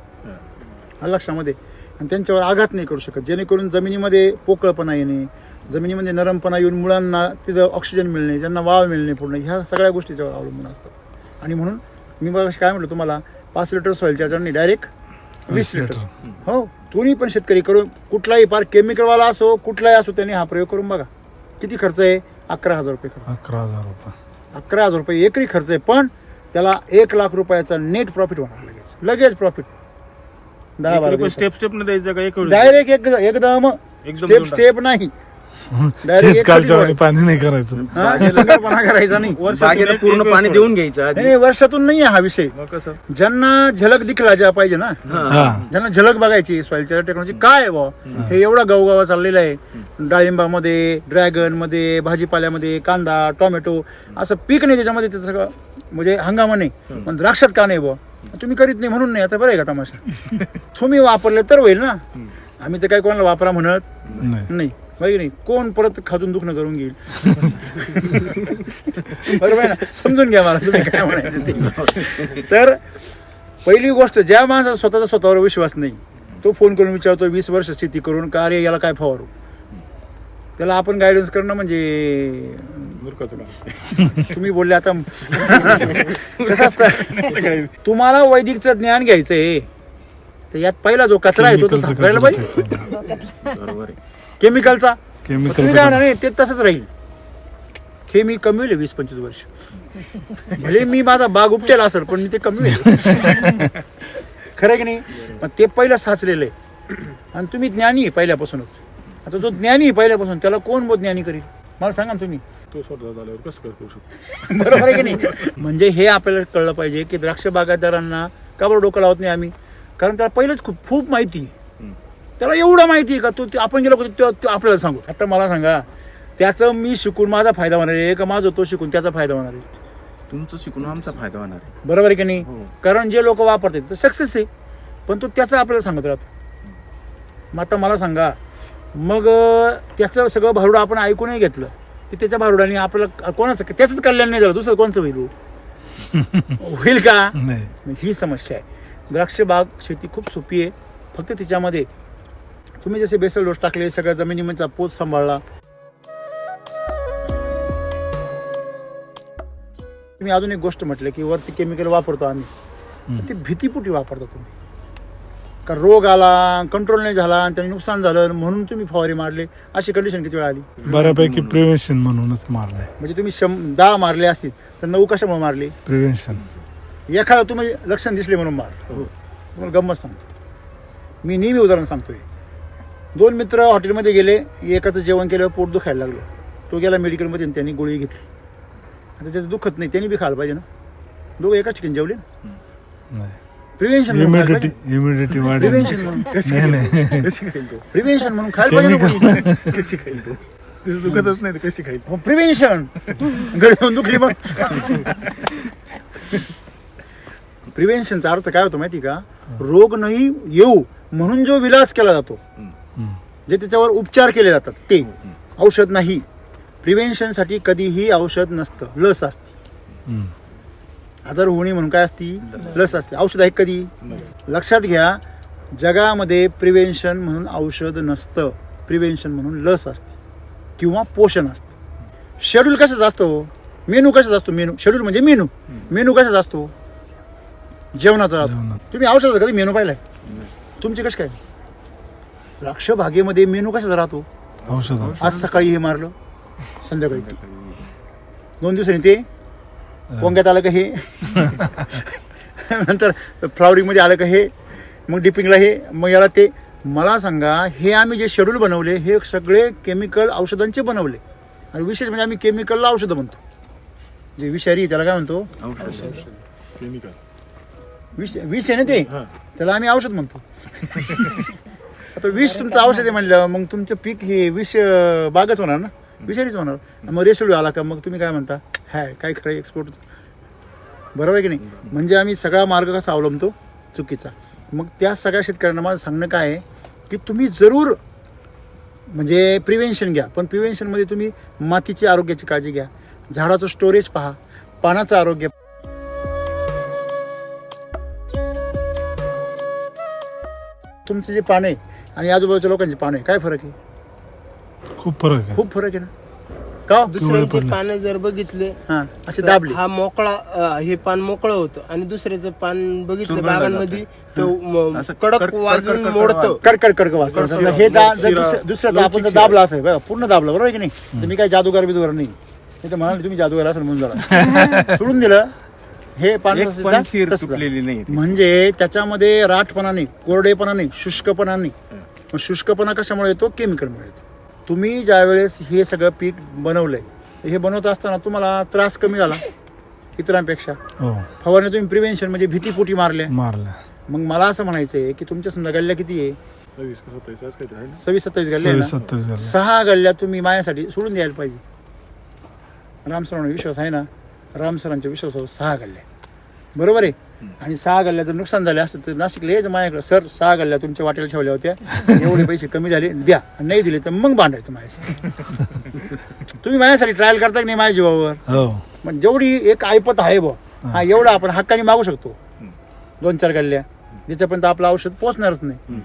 लक्षामध्ये. आणि त्यांच्यावर आघात नाही करू शकत, जेणेकरून जमिनीमध्ये पोकळपणा येणे, जमिनीमध्ये नरमपणा येऊन मुळांना तिथं ऑक्सिजन मिळणे, त्यांना वाव मिळणे पूर्ण, ह्या सगळ्या गोष्टी त्याच्यावर अवलंबून असतात. आणि म्हणून मी बघा काय म्हटलं तुम्हाला, 5 लिटर सॉईल चार्जरनी डायरेक्ट 20 लिटर. हो, तुम्ही पण शेतकरी करून कुठलाही पार केमिकलवाला असो कुठलाही असो त्यांनी हा प्रयोग करून बघा. किती खर्च आहे? 11,000 रुपये खर्च. 11,000 रुपये. 11,000 रुपये एकरी खर्च आहे, पण त्याला 1 लाख रुपयाचा नेट प्रॉफिट होणार लगेच प्रॉफिट. 10-12 स्टेप न द्यायचं का एक डायरेक्ट एकदम स्टेप नाही. तेच कालच्या वेळी पाणी नाही करायचं. संकल्पना करायचा नाही. बागेला पूर्ण पाणी देऊन घ्यायचं आधी. नाही, वर्षातून नाही आहे हा विषय. ज्यांना झलक दिखला ज्या पाहिजे ना, हा. ज्यांना झलक बघायची सॉइलच्या टेक्नॉलॉजी काय आहे बुवा, हे एवढा गावगावा चाललेलं आहे. डाळिंबामध्ये, ड्रॅगन मध्ये, भाजीपाल्यामध्ये, कांदा, टोमॅटो असं पीक नाही त्याच्यामध्ये, ते सगळं म्हणजे हंगामा नाही. पण द्राक्षात का नाही बुवा? तुम्ही करीत नाही म्हणून नाही. आता बरं आहे का तमाशा? तुम्ही वापरले तर होईल ना. आम्ही तर काय कोणाला वापरा म्हणत नाही. माहिती नाही कोण परत खाजून दुखणं करून घेईल. बरोबर आहे ना? समजून घ्या मला तुम्ही काय म्हणायचं ते. तर पहिली गोष्ट, ज्या माणसाचा स्वतःचा स्वतःवर विश्वास नाही तो फोन करून विचारतो 20 वर्ष स्थिती करून का अरे याला काय फवारू, त्याला आपण गायडन्स करणं म्हणजे तुम्ही बोलले. आता कसं असतं, तुम्हाला वैदिकचं ज्ञान घ्यायचंय तर यात पहिला जो कचरा आहे तो करायला पाहिजे. बरोबर आहे. केमिकलचा केमिकलचं नाही, ते तसंच राहील. मी कमी होईल 20-25 वर्ष. भले मी माझा बाग उपटेला असेल पण मी ते कमी होईल. खरं की नाही? पण ते पहिलं साचलेलं आहे. आणि तुम्ही ज्ञानी आहे पहिल्यापासूनच. आता जो ज्ञानी आहे पहिल्यापासून त्याला कोण ज्ञानी करील मला सांगा ना तुम्ही. तो स्वतः झाल्यावर कसं करू शकतो? बरोबर आहे की नाही? म्हणजे हे आपल्याला कळलं पाहिजे की द्राक्ष बागायतदारांना का बरं डोकं लावत नाही आम्ही, कारण त्याला पहिलंच खूप माहिती आहे. त्याला एवढं माहिती आहे का तो आपण गेलो तो आपल्याला सांगू. आता मला सांगा, त्याचं मी शिकून माझा फायदा होणार आहे का माझं तो शिकून त्याचा फायदा होणार आहे? तुमचं शिकून आमचा फायदा होणार आहे. बरोबर आहे की नाही? हो. कारण जे लोक वापरतात ते सक्सेस आहे, पण तो त्याचा आपल्याला सांगत राहतो. मग आता मला सांगा, मग त्याचं सगळं भारुडं आपण ऐकूनही घेतलं की त्याच्या भारुडाने आपल्याला कोणाचं त्याचंच कल्याण नाही झालं, दुसरं कोणचं होईल? होईल का? नाही. ही समस्या आहे. द्राक्ष बाग शेती खूप सोपी आहे. फक्त तिच्यामध्ये तुम्ही जसे बेसल डोस टाकले, सगळ्या जमिनीचा पोत सांभाळला, तुम्ही अजून एक गोष्ट म्हटलं की वरती केमिकल वापरतो आम्ही, ते भीतीपोटी वापरता तुम्ही. का रोग आला, कंट्रोल नाही झाला आणि त्याने नुकसान झालं म्हणून तुम्ही फवारी मारले, अशी कंडिशन किती वेळा आली? बऱ्यापैकी प्रिव्हेन्शन म्हणूनच मारलंय. म्हणजे तुम्ही 10 मारले असतील तर 9 कशामुळे मारले? प्रिव्हेन्शन. एखादा तुम्ही लक्षण दिसले म्हणून मार. तुम्हाला गंमत सांगतो, मी नेहमी उदाहरण सांगतोय. 2 मित्र हॉटेलमध्ये गेले, एकाचं जेवण केलं, पोट दुखायला लागलं, तो गेला मेडिकलमध्ये आणि त्यांनी गोळी घेतली. आता त्याचं दुखत नाही, त्यांनी बी खायला पाहिजे ना. दोघं एकाच ठिकाणी जेवले ना. नाही. प्रिव्हेन्शन इम्युनिटी वाढेल. प्रिव्हेन्शन म्हणून नाही नाही प्रिव्हेन्शन म्हणून खायला पाहिजे ना कोणी. कशी खाईल तो दुखतच नाही तर कशी खाईल. प्रिव्हेन्शन गळून दुखली मग. प्रिव्हेन्शनचा अर्थ काय होतो माहिती का? रोग नाही येऊ म्हणून जो विलास केला जातो, जे त्याच्यावर उपचार केले जातात ते, औषध नाही. प्रिव्हेन्शनसाठी कधीही औषध नसतं, लस असते. आजार होऊ नये म्हणून काय असती? लस असते. औषध आहे कधी? लक्षात घ्या, जगामध्ये प्रिव्हेन्शन म्हणून औषध नसतं, प्रिव्हेन्शन म्हणून लस असते किंवा पोषण असतं. शेड्यूल कशाचा असतो? मेनू कशाचा असतो? मेनू, शेड्यूल म्हणजे मेनू. मेनू कशाचा असतो? जेवणाचा राहतो. तुम्ही औषधाचा कधी मेनू पाहिलाय? तुमची कसं काय? द्राक्ष बागेमध्ये मेनू कशाचा राहतो? औषध. आज सकाळी हे मारलं, संध्याकाळी ते, 2 दिवसांनी ते, पोंग्यात आलं का हे, नंतर फ्लावरिंग मध्ये आलं का हे, मग डिपिंगला हे, मग याला ते. मला सांगा, हे आम्ही जे शेड्यूल बनवले हे सगळे केमिकल औषधांचे बनवले. आणि विशेष म्हणजे आम्ही केमिकलला औषधं म्हणतो. जे विषारी त्याला काय म्हणतो? विष आहे ना ते, त्याला आम्ही औषध म्हणतो. आता विष तुमचं औषध आहे म्हणलं, मग तुमचं पीक हे विष बागच होणार ना, विषारीच होणार. मग रेसिड्यू आला का मग तुम्ही काय म्हणता? हाय काय खरं एक्सपोर्ट, बरोबर आहे की नाही? म्हणजे आम्ही सगळा मार्ग कसा अवलंबतो? चुकीचा. मग त्या सगळ्या शेतकऱ्यांना माझं सांगणं काय आहे की तुम्ही जरूर म्हणजे प्रिव्हेन्शन घ्या, पण प्रिव्हेन्शनमध्ये तुम्ही मातीची आरोग्याची काळजी घ्या, झाडाचं स्टोरेज पहा, पानाचं आरोग्य. तुमचे जे पान आहे आणि आजूबाजूच्या लोकांचे पान आहे, काय फरक आहे? खूप फरक आहे. खूप फरक आहे ना. का? दुसऱ्यांचे पानं जर बघितले, हा, असे दाबले, हा मोकळा, हे पान मोकळं होतं आणि दुसऱ्याचं पान बघितलं बागांमध्ये तो कडक वाजून मोडतं. कडकड वाजतात. हे दुसऱ्याचा आपण जर दाबला असेल बघा, पूर्ण दाबलं, बरोबर की नाही? तुम्ही काय जादूगार बिदूगार नाही. ते तर म्हणाले तुम्ही जादूगार असेल म्हणून जरा सोडून दिलं. हे पान तुटलेली नाही. म्हणजे त्याच्यामध्ये राठपणा नाही, कोरडेपणा नाही, शुष्कपणा नाही. मग शुष्कपणा कशामुळे येतो? केमिकलमुळे येतो. तुम्ही ज्या वेळेस हे सगळं पीक बनवलंय, हे बनवत असताना तुम्हाला त्रास कमी झाला इतरांपेक्षा. फवारणी तुम्ही प्रिव्हेन्शन म्हणजे भीतीपोटी मारल्या. मग मला असं म्हणायचं आहे की तुमच्या समजा गल्ल्या किती आहे? 26-27 गल्ल्या. 6 गल्ल्या तुम्ही माझ्यासाठी सोडून द्यायला पाहिजे. रामसरांवर विश्वास आहे ना? रामसरांच्या विश्वासावर 6 गल्ल्या, बरोबर आहे. आणि 6 गल्ल्या जर नुकसान झाले असतं तर नाशिकला यायचं माझ्याकडे, सर 6 गल्ल्या तुमच्या वाटेला ठेवल्या होत्या, एवढे पैसे कमी झाले द्या, नाही दिले तर मग भांडायचं माझ्याशी. तुम्ही माझ्यासाठी ट्रायल करता की नाही माझ्या जीवावर? पण जेवढी एक ऐपत आहे बुवा, हा एवढा आपण हक्काने मागू शकतो. 2-4 गल्ल्या ज्याच्यापर्यंत आपलं औषध पोहोचणारच नाही,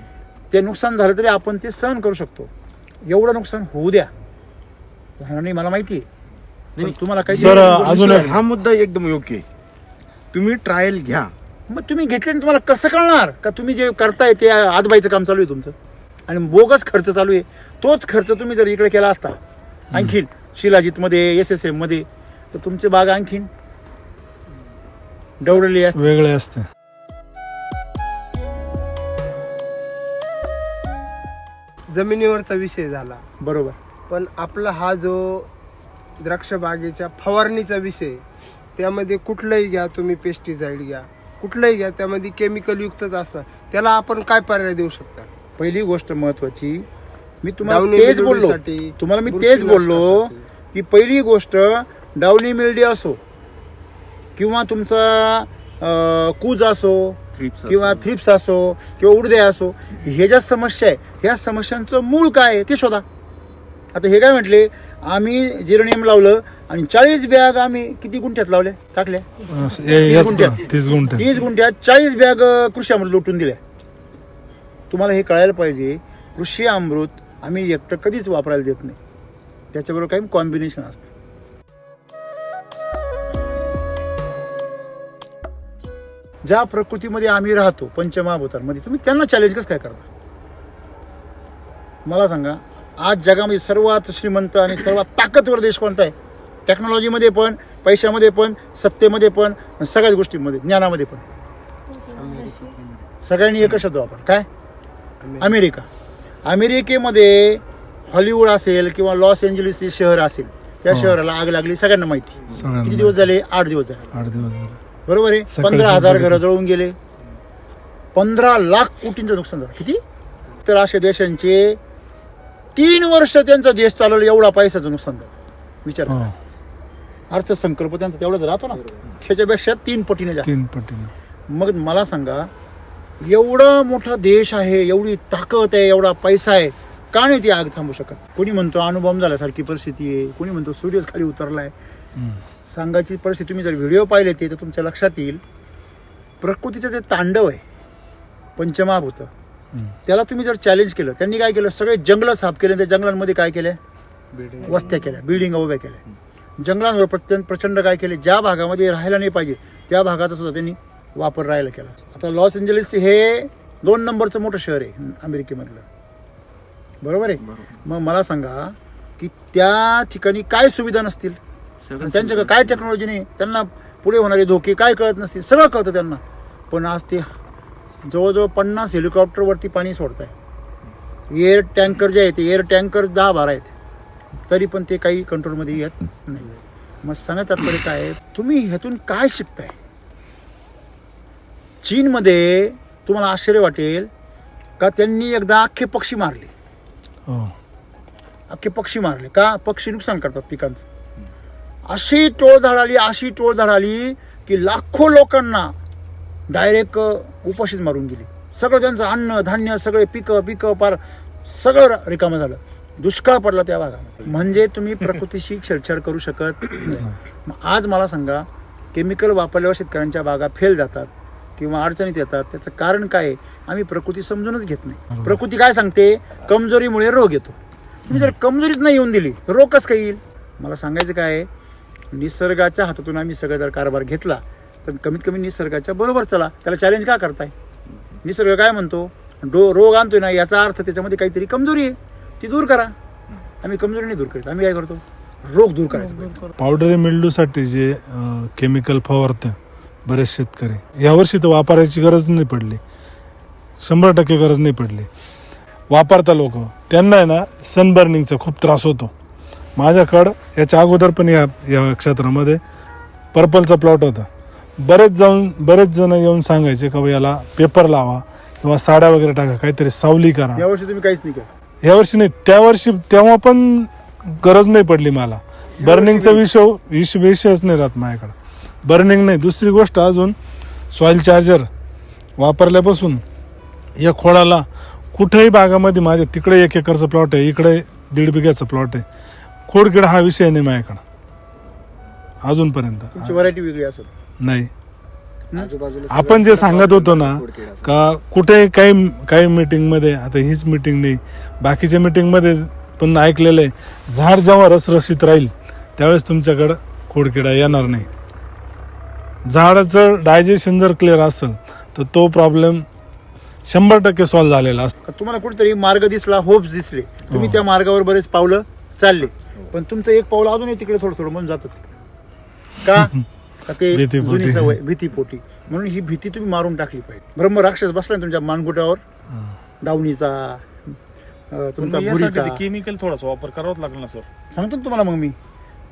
ते नुकसान झालं तरी आपण ते सहन करू शकतो. एवढं नुकसान होऊ द्या, नाही मला माहिती आहे. तुम्हाला काही हा मुद्दा एकदम योग्य आहे. तुम्ही ट्रायल घ्या. मग तुम्ही घेतले तुम्हाला कसं कळणार का तुम्ही जे करताय ते आजबाईचं काम चालू आहे तुमचं आणि बोगस खर्च चालू आहे? तोच खर्च तुम्ही जर इकडे केला असता आणखीन शिलाजीत मध्ये, SSM मध्ये, तर तुमची बाग आणखीन डवळली असते, वेगळे असते. जमिनीवरचा विषय झाला, बरोबर. पण आपला हा जो द्राक्ष बागेच्या फवारणीचा विषय, त्यामध्ये कुठलंही घ्या तुम्ही, पेस्टिसाइड घ्या, कुठलंही घ्या, त्यामध्ये केमिकल युक्तच असतात. त्याला आपण काय पर्याय देऊ शकता? पहिली गोष्ट महत्वाची, मी तुम्हाला तेच बोललो की पहिली गोष्ट डाउनी मिल्डी असो किंवा तुमचा कूज असो किंवा थ्रिप्स असो किंवा उडदे असो, हे ज्या समस्या आहे ह्या समस्यांचं मूळ काय आहे ते शोधा. आता हे काय म्हटले, आम्ही जिरेनियम लावलं आणि 40 बॅग आम्ही किती गुंठ्यात लावल्या, टाकल्या 30 गुंठ्यात 40 बॅग कृषी अमृत लुटून दिल्या. तुम्हाला हे कळायला पाहिजे, कृषी अमृत आम्ही एकटं कधीच वापरायला देत नाही, त्याच्याबरोबर काही कॉम्बिनेशन असतं. ज्या प्रकृतीमध्ये आम्ही राहतो पंचमहाभूतांमध्ये, तुम्ही त्यांना चॅलेंज कसं काय करता मला सांगा? आज जगामध्ये सर्वात श्रीमंत आणि सर्वात ताकदवर देश कोणता आहे? टेक्नॉलॉजीमध्ये पण, पैशामध्ये पण, सत्तेमध्ये पण, सगळ्याच गोष्टींमध्ये, ज्ञानामध्ये पण. सगळ्यांनी एकच शब्द वापर, काय? अमेरिका. अमेरिकेमध्ये हॉलिवूड असेल किंवा लॉस एंजलिस हे शहर असेल, त्या शहराला आग लागली सगळ्यांना माहिती. किती दिवस झाले? 8 दिवस झाले, बरोबर आहे. 15,000 घरं जळून गेले. 15 लाख कोटींचं नुकसान झालं. किती? तर अशा देशांचे 3 वर्ष त्यांचा देश चालवला एवढा पैशाचं नुकसान झालं. विचार करा. हो. अर्थसंकल्प त्यांचा तेवढाच राहतो ना, त्याच्यापेक्षा 3 पटीने जास्त. 3 पटीनं. मग मला सांगा, एवढा मोठा देश आहे, एवढी ताकद आहे, एवढा पैसा आहे, का नाही ती आग थांबू शकत? कोणी म्हणतो अणुबॉम्ब झाल्यासारखी परिस्थिती आहे, कोणी म्हणतो सूर्यच खाली उतरलाय. सांगायची परिस्थिती, तुम्ही जर व्हिडिओ पाहिले ते तर तुमच्या लक्षात येईल. प्रकृतीचं जे तांडव आहे, पंचमहाभूत, त्याला तुम्ही जर चॅलेंज केलं, त्यांनी काय केलं, सगळे जंगलं साफ केले. त्या जंगलांमध्ये काय केल्या? वस्त्या केल्या, बिल्डिंग उभ्या केल्या. जंगलांवर प्रचंड काय केले, ज्या भागामध्ये राहायला नाही पाहिजे त्या भागाचा सुद्धा त्यांनी वापर राहायला केला. आता लॉस एंजलिस हे 2 नंबरचं मोठं शहर आहे अमेरिकेमधलं, बरोबर आहे. मग मला सांगा की त्या ठिकाणी काय सुविधा नसतील, त्यांच्याकडे काय टेक्नॉलॉजी नाही, त्यांना पुढे होणारे धोके काय कळत नसतील, सगळं कळतं त्यांना. पण आज ते जवळजवळ 50 हेलिकॉप्टरवरती पाणी सोडत आहे. एअर टँकर जे आहे ते एअर टँकर 10-12 आहेत, तरी पण ते काही कंट्रोलमध्ये येत नाही. मग सांगा तात्पर्य काय आहे, तुम्ही ह्यातून काय शिकताय? चीनमध्ये तुम्हाला आश्चर्य वाटेल का, त्यांनी एकदा अख्खे पक्षी मारले. हो. अख्खे पक्षी मारले का? पक्षी नुकसान करतात पिकांचं. अशी टोळधाड आली की लाखो लोकांना डायरेक्ट उपाशीच मारून गेली. सगळं त्यांचं अन्न धान्य, सगळे पिकं पार सगळं रिकामं झालं. दुष्काळ पडला त्या भागामध्ये. म्हणजे तुम्ही प्रकृतीशी छेडछाड करू शकत नाही. मग आज मला सांगा, केमिकल वापरल्यावर शेतकऱ्यांच्या बागा फेल जातात किंवा अडचणीत येतात. त्याचं कारण काय आहे? आम्ही प्रकृती समजूनच घेत नाही. प्रकृती काय सांगते? कमजोरीमुळे रोग येतो. तुम्ही जर कमजोरीच नाही येऊन दिली तर रोग कसं काय येईल? मला सांगायचं काय आहे, निसर्गाच्या हातातून आम्ही सगळं जर कारभार घेतला तर कमीत कमी निसर्गाच्या बरोबर चला. त्याला चॅलेंज का करताय? निसर्ग काय म्हणतो? रोग आणतोय ना, याचा अर्थ त्याच्यामध्ये काहीतरी कमजोरी आहे, ती दूर करा. आम्ही कमजोरी नाही दूर करत, आम्ही काय करतो? रोग दूर करायचं. पावडरी मिल्डूसाठी जे केमिकल फवारते बरेच शेतकरी, यावर्षी तर वापरायची गरज नाही पडली, 100% गरज नाही पडली. वापरता लोक, त्यांना आहे ना सनबर्निंगचा खूप त्रास होतो. माझ्याकडं याच्या अगोदर पण या क्षेत्रामध्ये पर्पलचा प्लॉट होता. बरेच जण येऊन सांगायचे का याला पेपर लावा किंवा साड्या वगैरे टाका, काहीतरी सावली करा. यावर्षी तुम्ही काहीच नाही केलं. यावर्षी नाही, त्यावर्षी तेव्हा पण गरज नाही पडली मला. बर्निंगचा विषयच नाही राहत माझ्याकडं. बर्निंग नाही. दुसरी गोष्ट अजून, सॉइल चार्जर वापरल्यापासून या खोडाला कुठेही भागामध्ये, माझ्या तिकडे 1 एकरचा प्लॉट आहे, इकडे 1.5 बिघ्याचा प्लॉट आहे, खोडकिडा हा विषय नाही माझ्याकडं अजूनपर्यंत. तुमची व्हरायटी वेगळी असेल. नाही. आजूबाजूला आपण जे सांगत होतो ना का कुठे काही मीटिंगमध्ये, आता हीच मीटिंग नाही, बाकीच्या मीटिंगमध्ये पण ऐकलेलं आहे, झाड जेव्हा रसरशीत राहील त्यावेळेस तुमच्याकडं खोडकिडा येणार नाही. झाडाचं डायजेशन जर क्लिअर असेल तर तो प्रॉब्लेम 100% सॉल्व्ह झालेला असतो. तुम्हाला कुठेतरी मार्ग दिसला, होप्स दिसले, तुम्ही त्या मार्गावर बरेच पावलं चालले, पण तुमचं एक पाऊल अजूनही तिकडे थोडं म्हणून जातात. का? ते जुनी सवय, भीतीपोटी. म्हणून ही भीती तुम्ही मारून टाकली पाहिजे. ब्रह्मराक्षस बसला ना तुमच्या मानगुटावर, डावणीचा, तुमचा भुरीचा. केमिकल थोडासा वापर करावाच लागला ना सर. सांगतो ना तुम्हाला. मग मी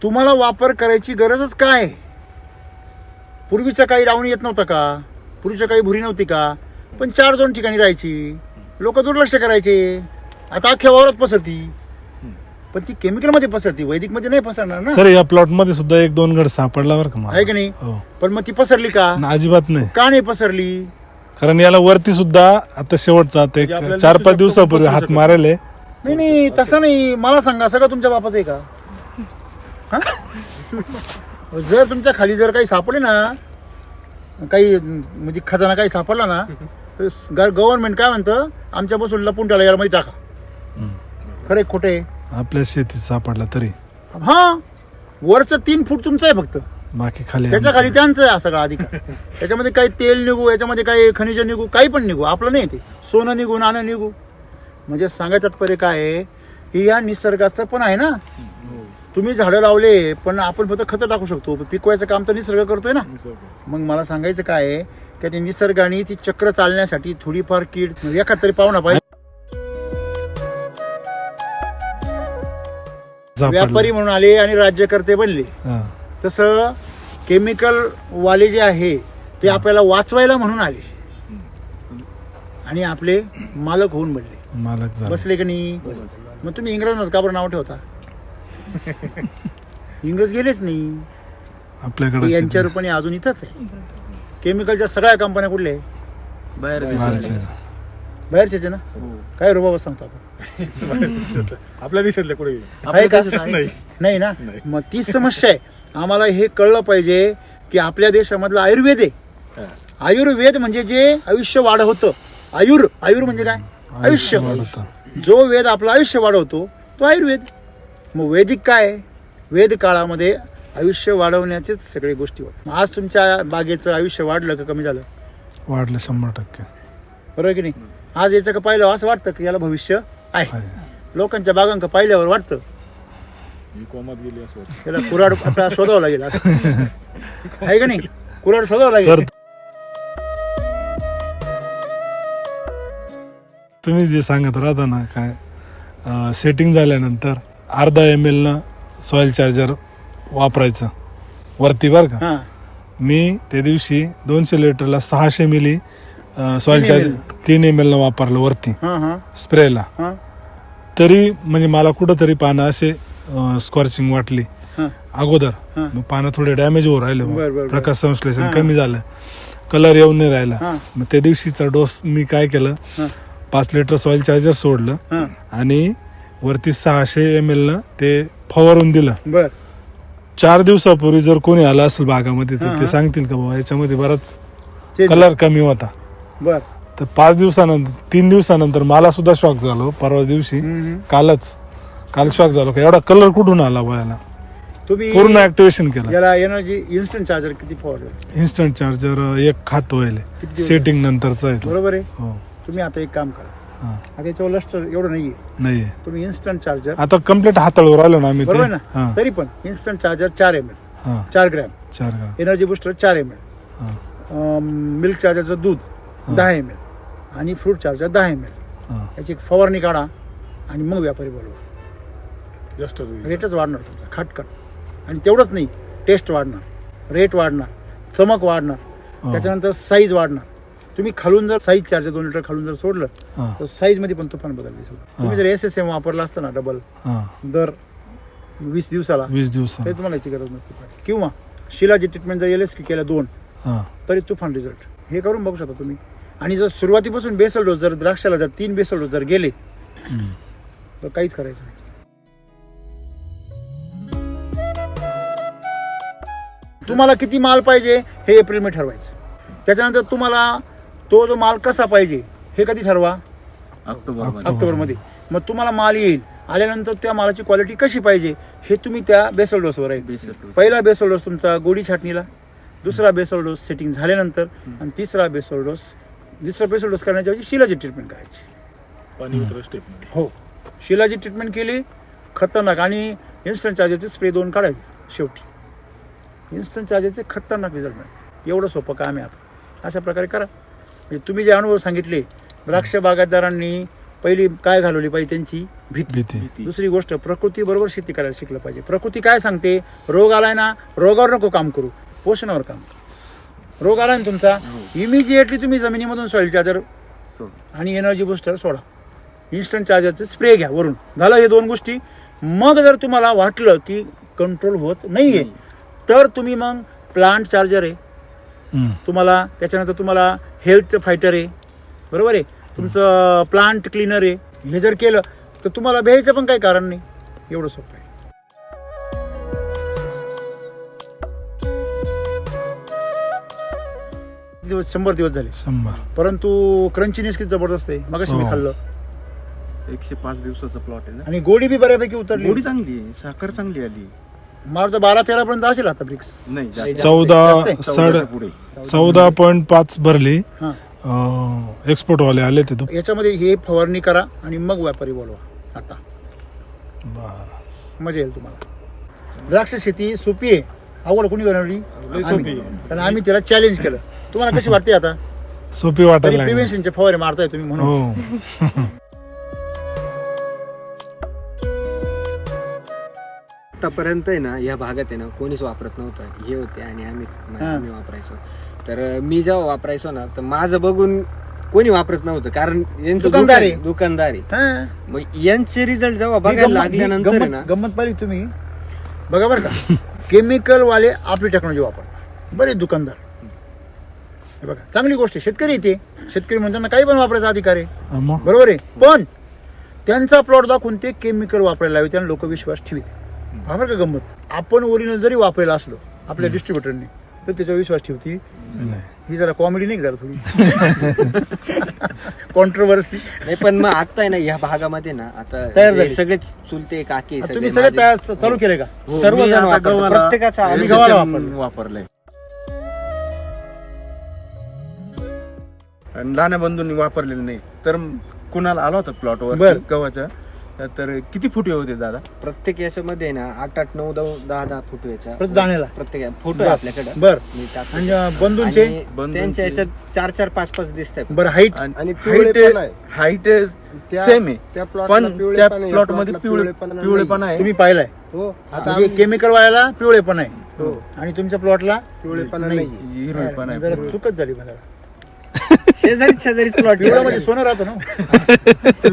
तुम्हाला वापर करायची गरजच काय? पूर्वीच्या काही डावणी येत नव्हता का? पूर्वीच्या काही भुरी नव्हती का? पण 4-2 ठिकाणी राहायची, लोक दुर्लक्ष करायचे. आता अख्ख्या वावरात पसरती, पण ती केमिकल मध्ये पसरती, वैदिक मध्ये नाही पसरणार ना. सर या प्लॉट मध्ये सुद्धा 1-2 गड सापडला बरं का मला. आहे की नाही? हो. पण मग ती पसरली का? अजिबात नाही. का नाही पसरली? कारण याला वरती सुद्धा आता शेवटचा आता एक 4-5 दिवसापूर्वी हात मारेले. नाही तसं नाही. मला सांगा, सगळं तुमच्या बापाचं आहे का? हा? जर तुमच्या खाली जर काही सापडले ना, काही म्हणजे खजाना काही सापडला ना, तर गव्हर्नमेंट काय म्हणतं, आमच्या बसून लपून त्याला याला मध्ये टाका. खरे खोटे? आपल्या शेतीत सापडला तरी हा, वरचं 3 फूट तुमचं आहे फक्त, बाकी खाली त्याच्या खाली त्यांचं आहे सगळा अधिकार. त्याच्यामध्ये काही तेल निघू, याच्यामध्ये काही खनिज निघू, काही पण निघू, आपलं नाही. ते सोनं निघू, नाणं निघू. म्हणजे सांगायचं तात्पर्य काय आहे की या निसर्गाचं पण आहे ना. तुम्ही झाडं लावले, पण आपण फक्त खतं टाकू शकतो, पिकवायचं काम तर निसर्ग करतोय ना. मग मला सांगायचं काय आहे की ते निसर्गाने ती चक्र चालण्यासाठी थोडीफार कीड, एखाद तरी पाहुणा पाहिजे. व्यापारी म्हणून आले आणि राज्यकर्ते बनले. तसं केमिकल वाले जे आहे ते आपल्याला वाचवायला म्हणून आले. आणि आपले मालक होऊन बनले, मालक झाला. बसले की नाही? मग तुम्ही इंग्रजांनाच का बरं नाव ठेवता? इंग्रज गेलेच नाही, आपल्याकडे यांच्या रूपाने अजून इथंच आहे. केमिकलच्या सगळ्या कंपन्या कुठल्या आहे? बाहेरचेच आहे ना. काय रुबाब सांगतो आपण? आपल्या देशातल्या कुठे आहे का? नाही ना. मग तीच समस्या आहे. आम्हाला हे कळलं पाहिजे की आपल्या देशामधलं आयुर्वेद आहे. आयुर्वेद म्हणजे जे आयुष्य वाढवतं. आयुर म्हणजे काय? आयुष्य. जो वेद आपलं आयुष्य वाढवतो तो आयुर्वेद. मग वैदिक काय? वेद काळामध्ये आयुष्य वाढवण्याचेच सगळे गोष्टी होत. आज तुमच्या बागेचं आयुष्य वाढलं का कमी झालं? वाढले 100%. बरोबर की नाही? आज याचं का पाहिलं असं वाटतं की याला भविष्य आहे. लोकांच्या बागांका पाहिल्यावर वाटतं मी कोमात गेली असं वाटतं. त्याला कुऱ्हाड आता शोधावं लागेल असं. आहे का नाही? कुऱ्हाड शोधावं सर लागेल. तुम्ही जे सांगत राहता ना काय सेटिंग झाल्यानंतर अर्धा ml न सॉइल चार्जर वापरायचं वरती बरं का. हा. मी त्या दिवशी 200 लिटरला 600 मिली सॉइल चार्जर 3 ml न वापरलं वरती हा हा स्प्रेला. हा तरी म्हणजे मला कुठंतरी पानं असे स्कॉर्चिंग वाटली हा. अगोदर. हा. मग पानं थोडे डॅमेज होऊ राहिले, बरं, बरं, बरं. प्रकाश संश्लेषण हा. कमी झालं, कलर येऊन नाही राहिला. हा. मग त्या दिवशीचा डोस मी काय केलं, हा. 5 लिटर सॉइल चार्जर सोडलं हा. आणि वरती 600 ml न ते फवारून दिलं. बर 4 दिवसापूर्वी जर कोणी आलं असेल बागामध्ये हा, तर हा. ते सांगतील का बाबा याच्यामध्ये बराच ते- कलर कमी होता. बर. तर 5 दिवसानंतर 3 दिवसानंतर मला सुद्धा शॉक झालो. परवा दिवशी काल शॉक झालो का एवढा कलर कुठून आला वयाला. तुम्ही पूर्ण ऍक्टिव्हेशन केलं. याला एनर्जी इन्स्टंट चार्जर किती फवारलं? इन्स्टंट चार्जर एक खात व्हायला किती दिवस? सेटिंग नंतरचा आहे तो. बरोबर आहे. हो. तुम्ही आता एक काम करा. हा. आता याच्यावर लस्टर एवढं नाहीये. नाहीये तुम्ही इन्स्टंट चार्जर, आता कम्प्लीट हाताळून आलो ना आम्ही ते. बरोबर ना? हा. तरी पण इन्स्टंट चार्जर 4 ml, हा. 4 gram. 4 gram. Energy booster 4 ml. हा. मिल्क चार्जरचं दूध 10 ml आणि फ्रूट चार्जर 10 ml. हा. याची एक फवारणी काढा आणि मग व्यापारी बोलवा. जास्त रेटच वाढणार तुमचा खटखट. आणि तेवढंच नाही, टेस्ट वाढणार, रेट वाढणार, चमक वाढणार, त्याच्यानंतर साईज वाढणार. तुम्ही खालून जर साईज चार्जर 2 लिटर खालून जर सोडलं हा. तर साईज मध्ये पण तुफान बदल दिसेल. तुम्ही जर SSM वापरला असतं ना डबल हा. दर 20 दिवसाला 20 दिवस. तरी तुम्हाला याची गरज नसते पडली. किंवा शिलाची ट्रीटमेंट जर LSQ केल्या 2 हा. तरी तुफान रिझल्ट. हे करून बघू शकता तुम्ही. आणि जर सुरुवातीपासून बेसल डोस जर द्राक्षाला जर 3 बेसल डोस जर गेले तर काहीच करायचं नाही. तुम्हाला किती माल पाहिजे हे एप्रिल मध्ये ठरवायचं. त्याच्यानंतर तुम्हाला तो जो माल कसा पाहिजे हे कधी ठरवा? ऑक्टोबर मध्ये. मग तुम्हाला माल येईल, आल्यानंतर त्या मालाची क्वालिटी कशी पाहिजे हे तुम्ही त्या बेसल डोसवर आहे. पहिला बेसल डोस तुमचा गोडी छाटणीला, दुसरा बेसल डोस सेटिंग झाल्यानंतर, आणि तिसरा बेसल डोस करण्याच्या ऐवजी शिलाची ट्रीटमेंट करायची. पाणी उतर स्टेप. हो, शिलाची ट्रीटमेंट केली खतरनाक. आणि इन्स्टंट चार्जरचे स्प्रे 2 काढायचे शेवटी. इन्स्टंट चार्जरचे खतरनाक रिझल्ट मिळाले. एवढं सोपं काम आहे आपण. अशा प्रकारे करा. म्हणजे तुम्ही जे अनुभव सांगितले, द्राक्ष बागायतदारांनी पहिली काय घालवली पाहिजे? त्यांची भीती. दुसरी गोष्ट, प्रकृती बरोबर शेती करायला शिकलं पाहिजे. प्रकृती काय सांगते? रोग आलाय ना, रोगावर नको काम करू, पोषणावर काम करू. रोग आलाय ना तुमचा, इमिजिएटली तुम्ही जमिनीमधून सॉइल चार्जर आणि एनर्जी बुस्टर सोडा. इन्स्टंट चार्जरचे स्प्रे घ्या वरून. झालं हे 2 गोष्टी. मग जर तुम्हाला वाटलं की कंट्रोल होत नाहीये तर तुम्ही मग प्लांट चार्जर आहे तुम्हाला, त्याच्यानंतर तुम्हाला हेल्थचं फायटर आहे, बरोबर आहे, तुमचं प्लांट क्लीनर आहे. हे जर केलं तर तुम्हाला भ्यायचं पण काही कारण नाही. एवढं सोपं आहे. दिवस 100 दिवस झाले, 100. परंतु क्रंचीनेस किती जबरदस्त आहे. मगाशी मी हो. खाल्लं 105 दिवसाचा प्लॉट आहे ना. आणि गोडी बी बऱ्यापैकी उतरली. गोडी चांगली आहे, साखर चांगली आली. मला तर 12-13 पर्यंत असेल आता ब्रिक्स. नाही जास्त. 14.5 भरली. हा. एक्सपोर्ट वाले आले ते. याच्यामध्ये हे फवारणी करा आणि मग व्यापारी बोलवा. आता मजा येईल तुम्हाला. द्राक्ष शेती सोपी आहे, अवघड कोणी बनवली? सोपी. कारण आम्ही त्याला चॅलेंज केलं. तुम्हाला कशी वाटते आता? सोपी वाटायला लागली. प्रिव्हेन्शनचे फवारे मारताय तुम्ही म्हणून. हो. आतापर्यंत आहे ना या भागात आहे ना कोणीच वापरत नव्हतं. हे होते आणि आम्ही वापरायचो. तर मी जेव्हा वापरायचो ना तर माझं बघून कोणी वापरत नव्हतं, कारण यांचं दुकानदार आहे. दुकानदार आहे. हा. मग यांचे रिझल्ट जेव्हा ही बघायला गंमत- लागल्यानंतर ही आहे ना, गंमत पाहिली तुम्ही बघा बरं का केमिकल वाले आपली टेक्नॉलॉजी वापरतात बरेच दुकानदार. हे बघा चांगली गोष्ट आहे, शेतकरी येते, शेतकरी म्हणताना काही पण वापरायचा अधिकार आहे, मग बरोबर आहे. पण त्यांचा प्लॉट दाखवून ते केमिकल वापरायला लावते आणि लोक विश्वास ठेवते. हा बरं का गंमत. आपण ओरिजिनल जरी वापरायला असलो आपल्या डिस्ट्रीब्युटरने तर त्याच्यावर विश्वास ठेवती. नाही. ही जरा कॉमेडी नाही जरा थोडी कॉन्ट्रोवर्सी. नाही पण मग आता आहे ना ह्या भागामध्ये ना आता तयार जे झाली. सगळेच चुलते काकी तुम्ही सगळे तयार चालू केले का? हो, सर्वजण मी आता वापरतात. गव्हाला प्रत्येकाचा आम्ही आम्ही गव्हाला SSM वापरलंय. आणि लहान्या बंधूंनी वापरलेलं नाही. तर कुणाला आला होता प्लॉटवर बरं. गव्हाच्या, तर किती फुटे होते दादा? प्रत्येक याच्यामध्ये ना 8-8, 9-9, 10-10 फूट याच्या प्रत्येक दाण्याला? प्रत्येक फोटो बर. आहे आपल्याकडे. बर. मी टाकतो. आणि बंधूंचे आणि बंधूंचे? त्यांच्या याच्यात 4-4, 5-5 दिसत आहे. बरं हाईट आणि पिवळे पण आहे. हाईट त्या- सेम आहे, त्या plot पण ला पिवळे त्या पण आहे, या प्लॉट plot मध्ये ला पिवळेपणा नाही. पिवळेपणा आहे. तुम्ही पाहिलाय? हो आता म्हणजे आम्ही केमिकल वाल्याला पिवळे पण आहे हो आणि तुमच्या प्लॉटला पिवळेपणा नाही. नाही. हिरवेपणा आहे. जरा चुकत झाली मला. शेजारी प्लॉट पिवळा म्हणजे सोनं राहतं ना.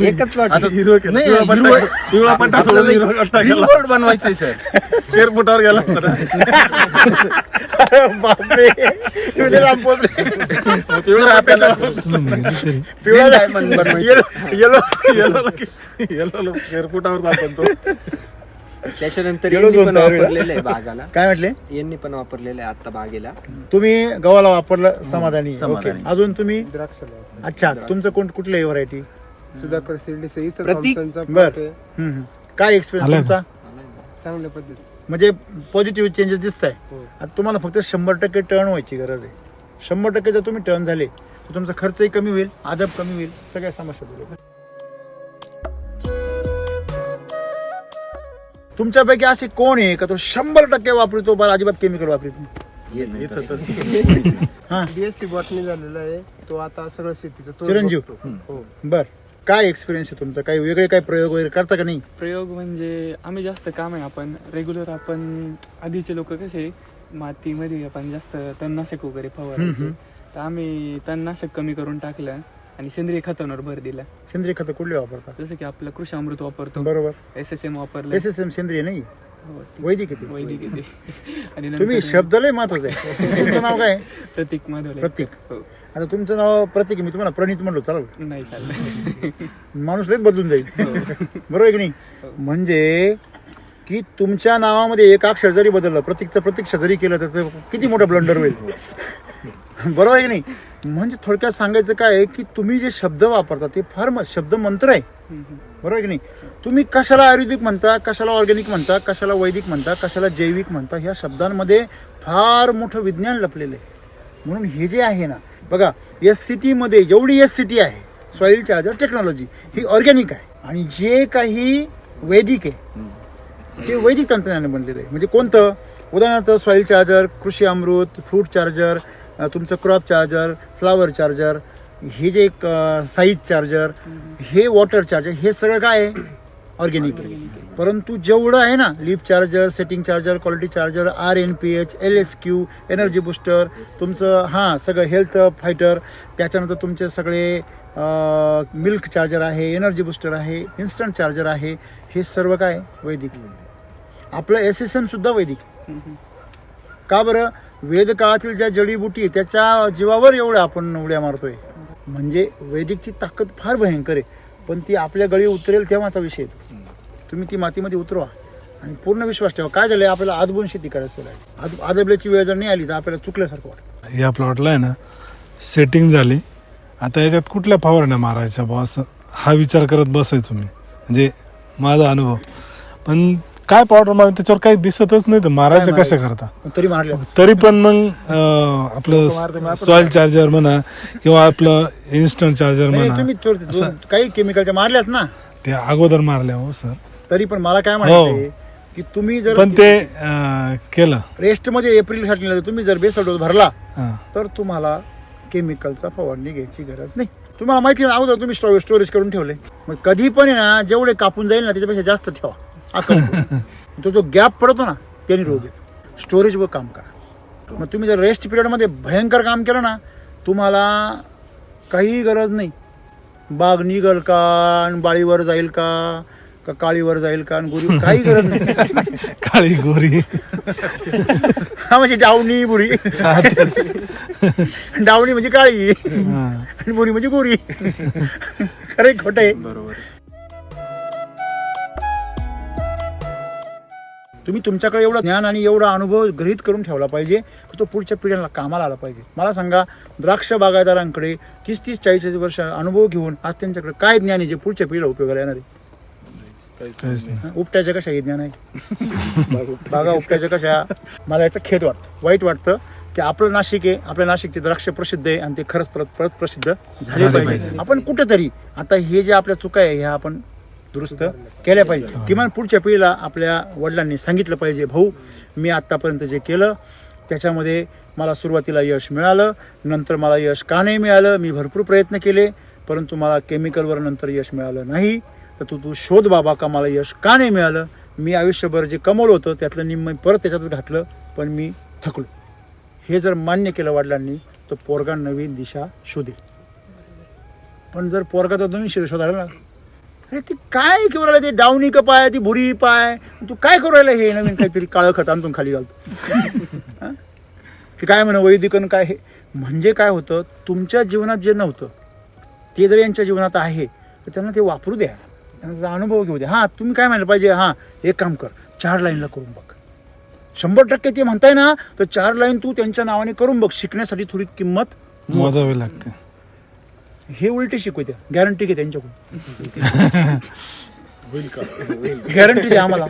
एकच प्लॉट. आता हिरवं केलं. पिवळा पट्टा सोडून हिरवा पट्टा केला. हिरवट बनवायचंय सर. स्क्वेअर फुटावर गेला असता ना. बापरे तुम्ही लय लांब पोहोचले. पिवळा पट्टा पिवळा diamond बनवायचं. येलो स्क्वेअर फुटावर जातो तो. त्याच्यानंतर गेलो यांनी पण दोन तारीला. वापरलेलं आहे बागाला. काय म्हटले यांनी पण वापरलेलं आहे आता बागेला. तुम्ही गव्हाला वापरलं समाधानी ओके. समाधानी. अजून तुम्ही द्राक्षाला अच्छा तुमचं कुठली व्हरायटी? सुधाकर शिर्डीचं इथं प्रतीक? थॉम्सनचा बर. plot आहे. काय एक्सपिरियन्स आलाय तुमचा? चांगल्या पद्धती म्हणजे पॉझिटिव्ह चेंजेस दिसत आहे. हो. आता तुम्हाला फक्त 100% टर्न व्हायची गरज आहे. 100% जर तुम्ही टर्न झाले तर तुमचा खर्चही कमी होईल, आदब कमी होईल, सगळ्या समस्या दूर होतील. तुमच्यापैकी असे कोण आहे का तो 100% वापरतो पण अजिबात केमिकल वापरत नाही? इथं तसं हा बीएससी बॉटनी झालेला आहे तो. आता सगळं शेतीचं तो चिरंजीव. बघतो. हो बर. काय एक्सपिरियन्स आहे तुमचा? काही वेगळे काय प्रयोग वगैरे करता का नाही? प्रयोग म्हणजे आम्ही जास्त काम आहे आपण रेग्युलर आपण आधीचे लोक कसे मातीमध्ये आपण जास्त तणनाशक वगैरे फवारायचे, तर आम्ही तणनाशक कमी करून टाकलं आणि सेंद्रिय खतांवर भर दिला. सेंद्रिय खतं कुठले वापरता? जसं की आपलं कृषी अमृत वापरतो, बरोबर. SSM वापरलं, SSM सेंद्रिय नाही, हो, वैदिक किती? वैदिक येते. आणि तुम्ही नंतर शब्द लय महत्वाचा आहे. तुमचं नाव काय? प्रतीक माधवले. प्रतीक. हो. आता तुमचं नाव प्रतीक आहे, मी तुम्हाला प्रणित म्हणलो चालेल? नाही चाललं. माणूस लयच बदलून जाईल. बरोबर आहे की नाही? म्हणजे की तुमच्या नावामध्ये एक अक्षर जरी बदललं, प्रतीकचं प्रतीक्षा जरी केलं तर ते किती मोठं ब्लंडर होईल. बरोबर आहे की नाही? म्हणजे थोडक्यात सांगायचं काय आहे की तुम्ही जे शब्द वापरता ते फार शब्द मंत्र आहे. बरोबर आहे की नाही? तुम्ही कशाला आयुर्वेदिक म्हणता, कशाला ऑर्गॅनिक म्हणता, कशाला वैदिक म्हणता, कशाला जैविक म्हणता, ह्या शब्दांमध्ये फार मोठं विज्ञान लपलेलं आहे. म्हणून हे जे आहे ना बघा, SCT मध्ये जेवढी SCT आहे सॉइल चार्जर टेक्नॉलॉजी ही ऑर्गॅनिक आहे आणि जे काही वैदिक आहे ते वैदिक तंत्रज्ञानाने बनलेलं आहे. म्हणजे कोणतं? उदाहरणार्थ सॉइल चार्जर, कृषी अमृत, फ्रूट चार्जर, तुमचं क्रॉप चार्जर, फ्लावर चार्जर, हे जे एक साईज चार्जर, हे वॉटर चार्जर, हे सगळं काय आहे? ऑर्गॅनिक आहे. परंतु जेवढं आहे ना leaf charger, setting charger, quality charger, RNPH, LSQ, energy booster, तुमचं हां सगळं हेल्थ फायटर, त्याच्यानंतर तुमचे सगळे मिल्क चार्जर आहे, एनर्जी बुस्टर आहे, इन्स्टंट चार्जर आहे, हे सर्व काय वैदिक. आपलं SSM सुद्धा वैदिक. का बरं? वेद काळातील ज्या जडीबुटी आहे त्याच्या जीवावर एवढं आपण उड्या मारतोय. म्हणजे वैदिकची ताकद फार भयंकर आहे, पण ती आपल्या गळी उतरेल तेव्हाचा विषय येतो. तुम्ही ती मातीमध्ये उतरवा आणि पूर्ण विश्वास ठेवा. काय झालंय, आपल्याला आदबून शेती करायचं आहे. आदबल्याची वेळ जर नाही आली तर आपल्याला चुकल्यासारखं वाटतं. या प्लॉटला आहे ना सेटिंग झाली, आता याच्यात कुठल्या फवारण्या मारायच्या बॉ असं हा विचार करत बसायचो मी. म्हणजे माझा अनुभव. पण काय पावडर मार त्याच्यावर काही दिसतच नाही, तर मारायचं कसं करता? तरी मारल्या तरी पण मग आपलं सॉइल चार्जर म्हणा किंवा आपलं इन्स्टंट चार्जर म्हणा, तुम्ही काही केमिकलच्या मारल्यात ना, ते अगोदर मारल्या हो सर. तरी पण मला काय म्हणायचं की तुम्ही जर पण ते केलं रेस्ट मध्ये एप्रिल साठी तुम्ही जर बेसल डोस भरला हां. तर तुम्हाला केमिकलचा फवारणी घ्यायची गरज नाही. तुम्हाला माहिती आहे अगोदर तुम्ही स्टोरेज करून ठेवले, मग कधी पण आहे ना जेवढे कापून जाईल ना त्याच्यापेक्षा जास्त ठेवा. तो जो गॅप पडतो ना त्याने रोग येतो. स्टोरेजवर काम करा. मग तुम्ही जर रेस्ट पिरियडमध्ये भयंकर काम केलं ना तुम्हाला काही गरज नाही. बाग निघल का आणि बाळीवर जाईल का का काळीवर जाईल का आणि गोरी, काही गरज नाही. काळी गोरी हा म्हणजे डावणी बुरी, डावणी म्हणजे काळी आणि बुरी म्हणजे गोरी. खरे खोट आहे. बरोबर. तुम्ही तुमच्याकडे एवढं ज्ञान आणि एवढा अनुभव गृहीत करून ठेवला पाहिजे की तो पुढच्या पिढ्यांना कामाला आला पाहिजे. मला सांगा, द्राक्ष बागायतदारांकडे 30-40 वर्ष अनुभव घेऊन आज त्यांच्याकडे काय ज्ञान आहे जे पुढच्या पिढीला उपयोगाला येणार आहे? काहीच नाही. उपट्याच्या कशा हे ज्ञान आहे? बागा उपट्याच्या कशा? मला याचं खेद वाटतं, वाईट वाटतं की आपलं नाशिक आहे, आपल्या नाशिकचे द्राक्ष प्रसिद्ध आहे आणि ते खरंच परत प्रसिद्ध झाले पाहिजे. आपण कुठेतरी आता हे जे आपल्या चुका आहे ह्या आपण दुरुस्त केल्या पाहिजे. किमान पुढच्या पिढीला आपल्या वडिलांनी सांगितलं पाहिजे, भाऊ मी आत्तापर्यंत जे केलं त्याच्यामध्ये मला सुरुवातीला यश मिळालं, नंतर मला यश का नाही मिळालं, मी भरपूर प्रयत्न केले परंतु मला केमिकलवर नंतर यश मिळालं नाही, तर तू शोध बाबा का मला यश का नाही मिळालं. मी आयुष्यभर जे कमवलं होतं त्यातलं निम्म परत त्याच्यातच घातलं पण मी थकलो. हे जर मान्य केलं वडिलांनी तर पोरगा नवीन दिशा शोधेल. पण जर पोरगा तर नवीन शोधायला ना, अरे ती काय करू राहिला, ते डावणी का पाय, ती भुरी पाय, तू काय करू राहिला हे नवीन काहीतरी काळं खत आणून खाली घालतो. ते काय म्हणा वैदिकन काय हे म्हणजे काय होतं, तुमच्या जीवनात जे नव्हतं ते जर यांच्या जीवनात आहे तर त्यांना ते वापरू द्या, त्यांचा अनुभव घेऊ द्या. हां तुम्ही काय म्हणायला पाहिजे, हां एक काम कर 4 लाईनला करून बघ. 100% ते म्हणताय ना तर 4 लाईन तू त्यांच्या नावाने करून बघ. शिकण्यासाठी थोडी किंमत मोजावी लागते. हे उलटे शिकवत्या, गॅरंटी घे त्यांच्याकडून. गॅरंटी द्या आम्हाला.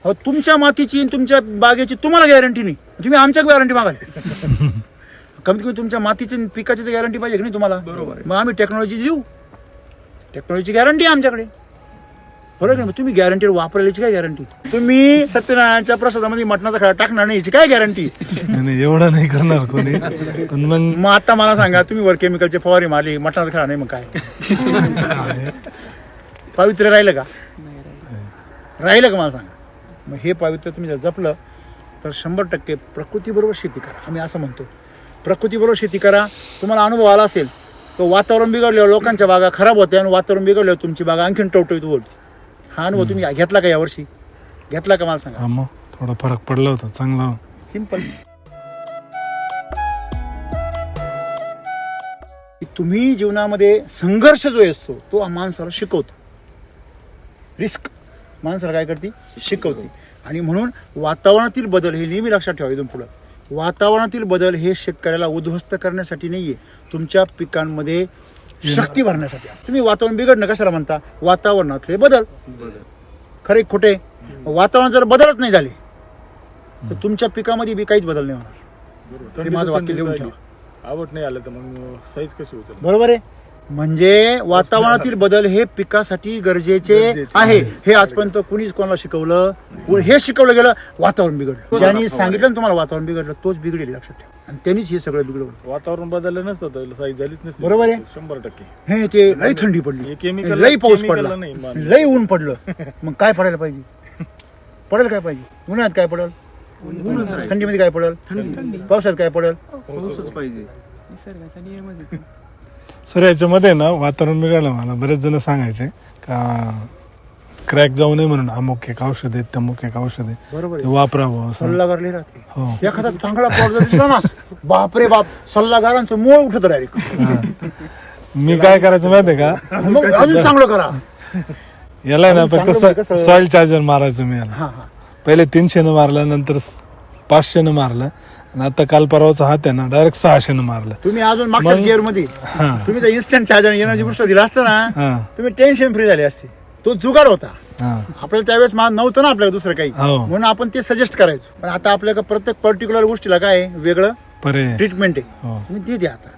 हो तुमच्या मातीची तुमच्या बागेची तुम्हाला गॅरंटी नाही, तुम्ही आमच्या गॅरंटी मागाल. कमीत कमी तुमच्या मातीची पिकाची तर गॅरंटी पाहिजे की नाही तुम्हाला. मग आम्ही टेक्नॉलॉजी देऊ, टेक्नॉलॉजीची गॅरंटी आहे आमच्याकडे. बरोबर नाही, तुम्ही गॅरंटी वापरायची काय गॅरंटी? तुम्ही सत्यनारायणच्या प्रसादामध्ये मटणाचा खडा टाकणार नाही याची काय गॅरंटी? नाही एवढं नाही करणार कोणी. पण मग आता मला सांगा, तुम्ही वर केमिकलचे फवारे मारली, मटणाचा खडा नाही, मग काय पवित्र राहिलं का? राहिलं का मला सांगा. मग हे पवित्र तुम्ही जर जपलं तर 100% प्रकृतीबरोबर शेती करा. आम्ही असं म्हणतो प्रकृतीबरोबर शेती करा. तुम्हाला अनुभव आला असेल तो वातावरण बिघडल्यावर लोकांच्या बागा खराब होत्या आणि वातावरण बिघडल्यावर तुमची बागा आणखीन टवटवीत होती. हा अनुभव तुम्ही घेतला का यावर्षी? घेतला का मला सांगा. हा मग थोडा फरक पडला होता चांगला. सिंपल. तुम्ही जीवनामध्ये संघर्ष जो असतो तो माणसाला शिकवतो. रिस्क माणसाला काय करते? शिकवते. आणि म्हणून वातावरणातील बदल हे नेहमी लक्षात ठेवा. इथून पुढं वातावरणातील बदल हे शेतकऱ्याला उद्ध्वस्त करण्यासाठी नाहीये, तुमच्या पिकांमध्ये शक्ती भरण्यासाठी. तुम्ही वातावरण बिघडणं कशाला म्हणता? वातावरणातले बदल. खरे खोटे? वातावरण जर बदलच नाही झाले तर तुमच्या पिकामध्ये बी काहीच बदल नाही होणार. हे माझं वाक्य लिहून ठेवा. आवड नाही आलं तर मग साईज कशी होते? बरोबर आहे. म्हणजे वातावरणातील बदल हे पिकासाठी गरजेचे आहे. हे आजपर्यंत कुणीच कोणाला शिकवलं? हे शिकवलं गेलं वातावरण बिघडलं. ज्यांनी सांगितलं ना तुम्हाला वातावरण बिघडलं तोच बिघडेल, लक्षात ठेवा. आणि त्यांनीच हे सगळं बिघडवलं. वातावरण बदललं नसतं तर साईज झालीच नसती. बरोबर आहे. 100%. हे ते लई थंडी पडली, हे chemical- लई पाऊस chemical पडला, नाही, मान. लई ऊन पडलं, मग काय पडायला पाहिजे? पडेल काय पाहिजे? उन्हाळ्यात काय पडेल? थंडीमध्ये काय पडेल? पावसात काय पडेल? पाऊसच पाहिजे. निसर्गाचा नियमच आहे. सर याच्यामध्ये ना वातावरण बिघडलं, मला बरेच जण सांगायचे का क्रॅक जाऊ नये म्हणून अमुक एक औषध आहे, तमुक एक औषध आहे, बरोबर ते आहे. वापरावं असं. सल्लागार लिहिला हो. एखादा चांगला प्लॉट जर दिसला ना, बापरे बाप, सल्लागारांचं मूळ उठत डायरेक्ट. मी काय करायचं माहितीये का, मग अजून चांगलं करा. याला आहे ना अजून फक्त चांगलं म्हणजे कसं? सॉइल चार्जर मारायचं मी याला. हा हा. पहिले 300 मारलं, नंतर 500 मारलं, आणि आता काल परवाचा हात आहे ना डायरेक्ट 600 मारलं. तुम्ही अजून मागच्या मग- गिअर मध्ये हा तुम्ही जर इन्स्टंट चार्जर एनर्जी बुस्टर दिला असतं ना, हा तुम्ही टेन्शन फ्री झाले असते. तो जुगाड होता. हा आपल्याला त्यावेळेस नव्हतं ना आपल्याला दुसरं काही, हो. म्हणून आपण ते सजेस्ट करायचो. पण आता आपल्याला प्रत्येक पर्टिक्युलर गोष्टीला काय आहे? वेगळं पर्याय ट्रीटमेंट आहे. हो. तुम्ही ते द्या आता.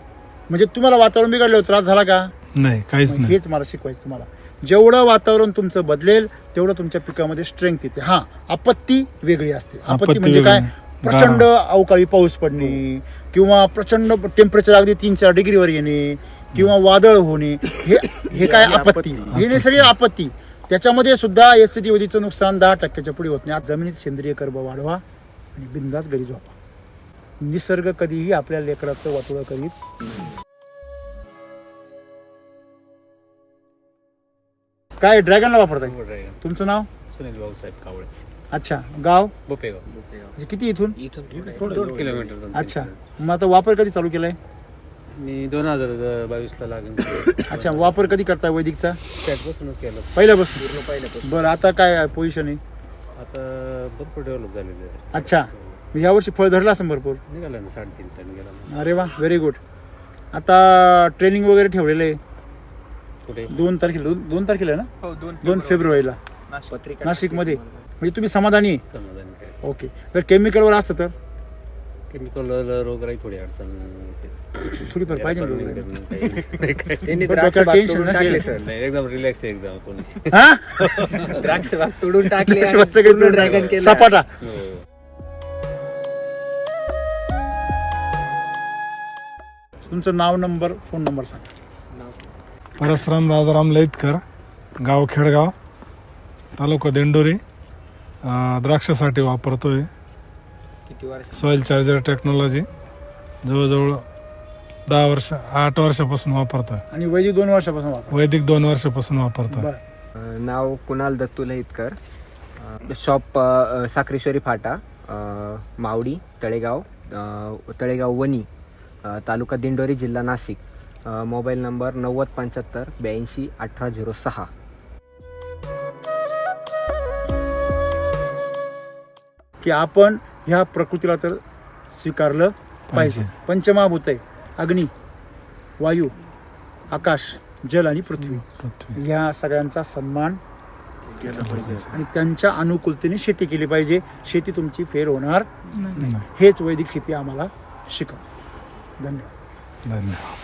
म्हणजे तुम्हाला वातावरण बिघडल्यावर त्रास झाला का? नाही, काहीच मग नाही. हेच मला शिकवायचं तुम्हाला. जेवढं वातावरण तुमचं बदलेल तेवढं तुमच्या पिकामध्ये स्ट्रेंथ येते. हा, आपत्ती वेगळी असते. आपत्ती आपत्ती म्हणजे काय? वेगळी. प्रचंड अवकाळी पाऊस पडणे किंवा प्रचंड टेम्परेचर अगदी 3-4 डिग्रीवर येणे किंवा वादळ होणे, हे काय आपत्ती? हे नैसर्गिक आपत्ती. त्याच्यामध्ये सुद्धा एससीटीचं नुकसान 10% पुढे होत नाही. आज जमिनीत सेंद्रिय कर्ब वाढवा आणि बिंदास घरी झोपा. निसर्ग कधीही आपल्या लेकराचं वाटोळं करीत काय ड्रॅगनला वापरताय? तुमचं नाव? सुनील भाऊसाहेब कावळे, अच्छा. गाव? बोपेगाव. म्हणजे किती इथून? थोडं 2 किलोमीटर. अच्छा. मग आता वापर कधी चालू केलाय? मी 2022 लागेल. अच्छा. वापर कधी करताय वैदिकचा? त्यापासूनच केलं. पहिल्यापासून? बरं. आता काय पोझिशन आहे? आता भरपूर डेव्हलप झालेलं आहे. अच्छा. मग यावर्षी फळ धरलं असेल भरपूर? निघालं ना 3.5 टन गेला. अरे वा, व्हेरी गुड. आता ट्रेनिंग वगैरे ठेवलेलं आहे कुठे? 2 तारखेला आहे ना? 2 फेब्रुवारीला नाशिकमध्ये. म्हणजे तुम्ही समाधानी आहे? समाधान काय? ओके. जर केमिकलवर असतं तर केमिकल रोगराई थोडी अडचण तेच. थोडीफार पाहिजे ना रोगराई. त्यांनी पण द्राक्ष डोक्यात बाग टेन्शन तोडून नसेल. टाकले सर. नाही, एकदम रिलॅक्स आहे एकदम कोणी. हा? द्राक्ष बाग तोडून टाकले आणि सगळे पूर्ण ड्रॅगन केलं. सपाटा. तुमचं नाव, नंबर, फोन नंबर सांगा. परसराम राजाराम लैतकर, गाव खेडगाव, तालुका दिंडोरी. द्राक्षासाठी वापरतोय किती वर्ष? Soil charger technology. जवळजवळ 8 वर्षापासून वापरतोय. आणि वैदिक 2 वर्षापासून वापर. वैदिक 2 वर्षापासून वापरतोय. बरं. नाव कुणाल दत्तू लहितकर. शॉप साखरेश्वरी फाटा, मावडी, तळेगाव वणी, तालुका दिंडोरी, जिल्हा नाशिक. Mobile number 9075 82 1806. की आपण ह्या प्रकृतीला तर स्वीकारलं पाहिजे. पंचमहाभूत आहे: अग्नी, वायू, आकाश, जल आणि पृथ्वी. ह्या सगळ्यांचा सन्मान आणि त्यांच्या अनुकूलतेने शेती केली पाहिजे. शेती तुमची फेल होणार नाही. हेच वैदिक शेती आम्हाला शिकव. धन्यवाद. धन्यवाद.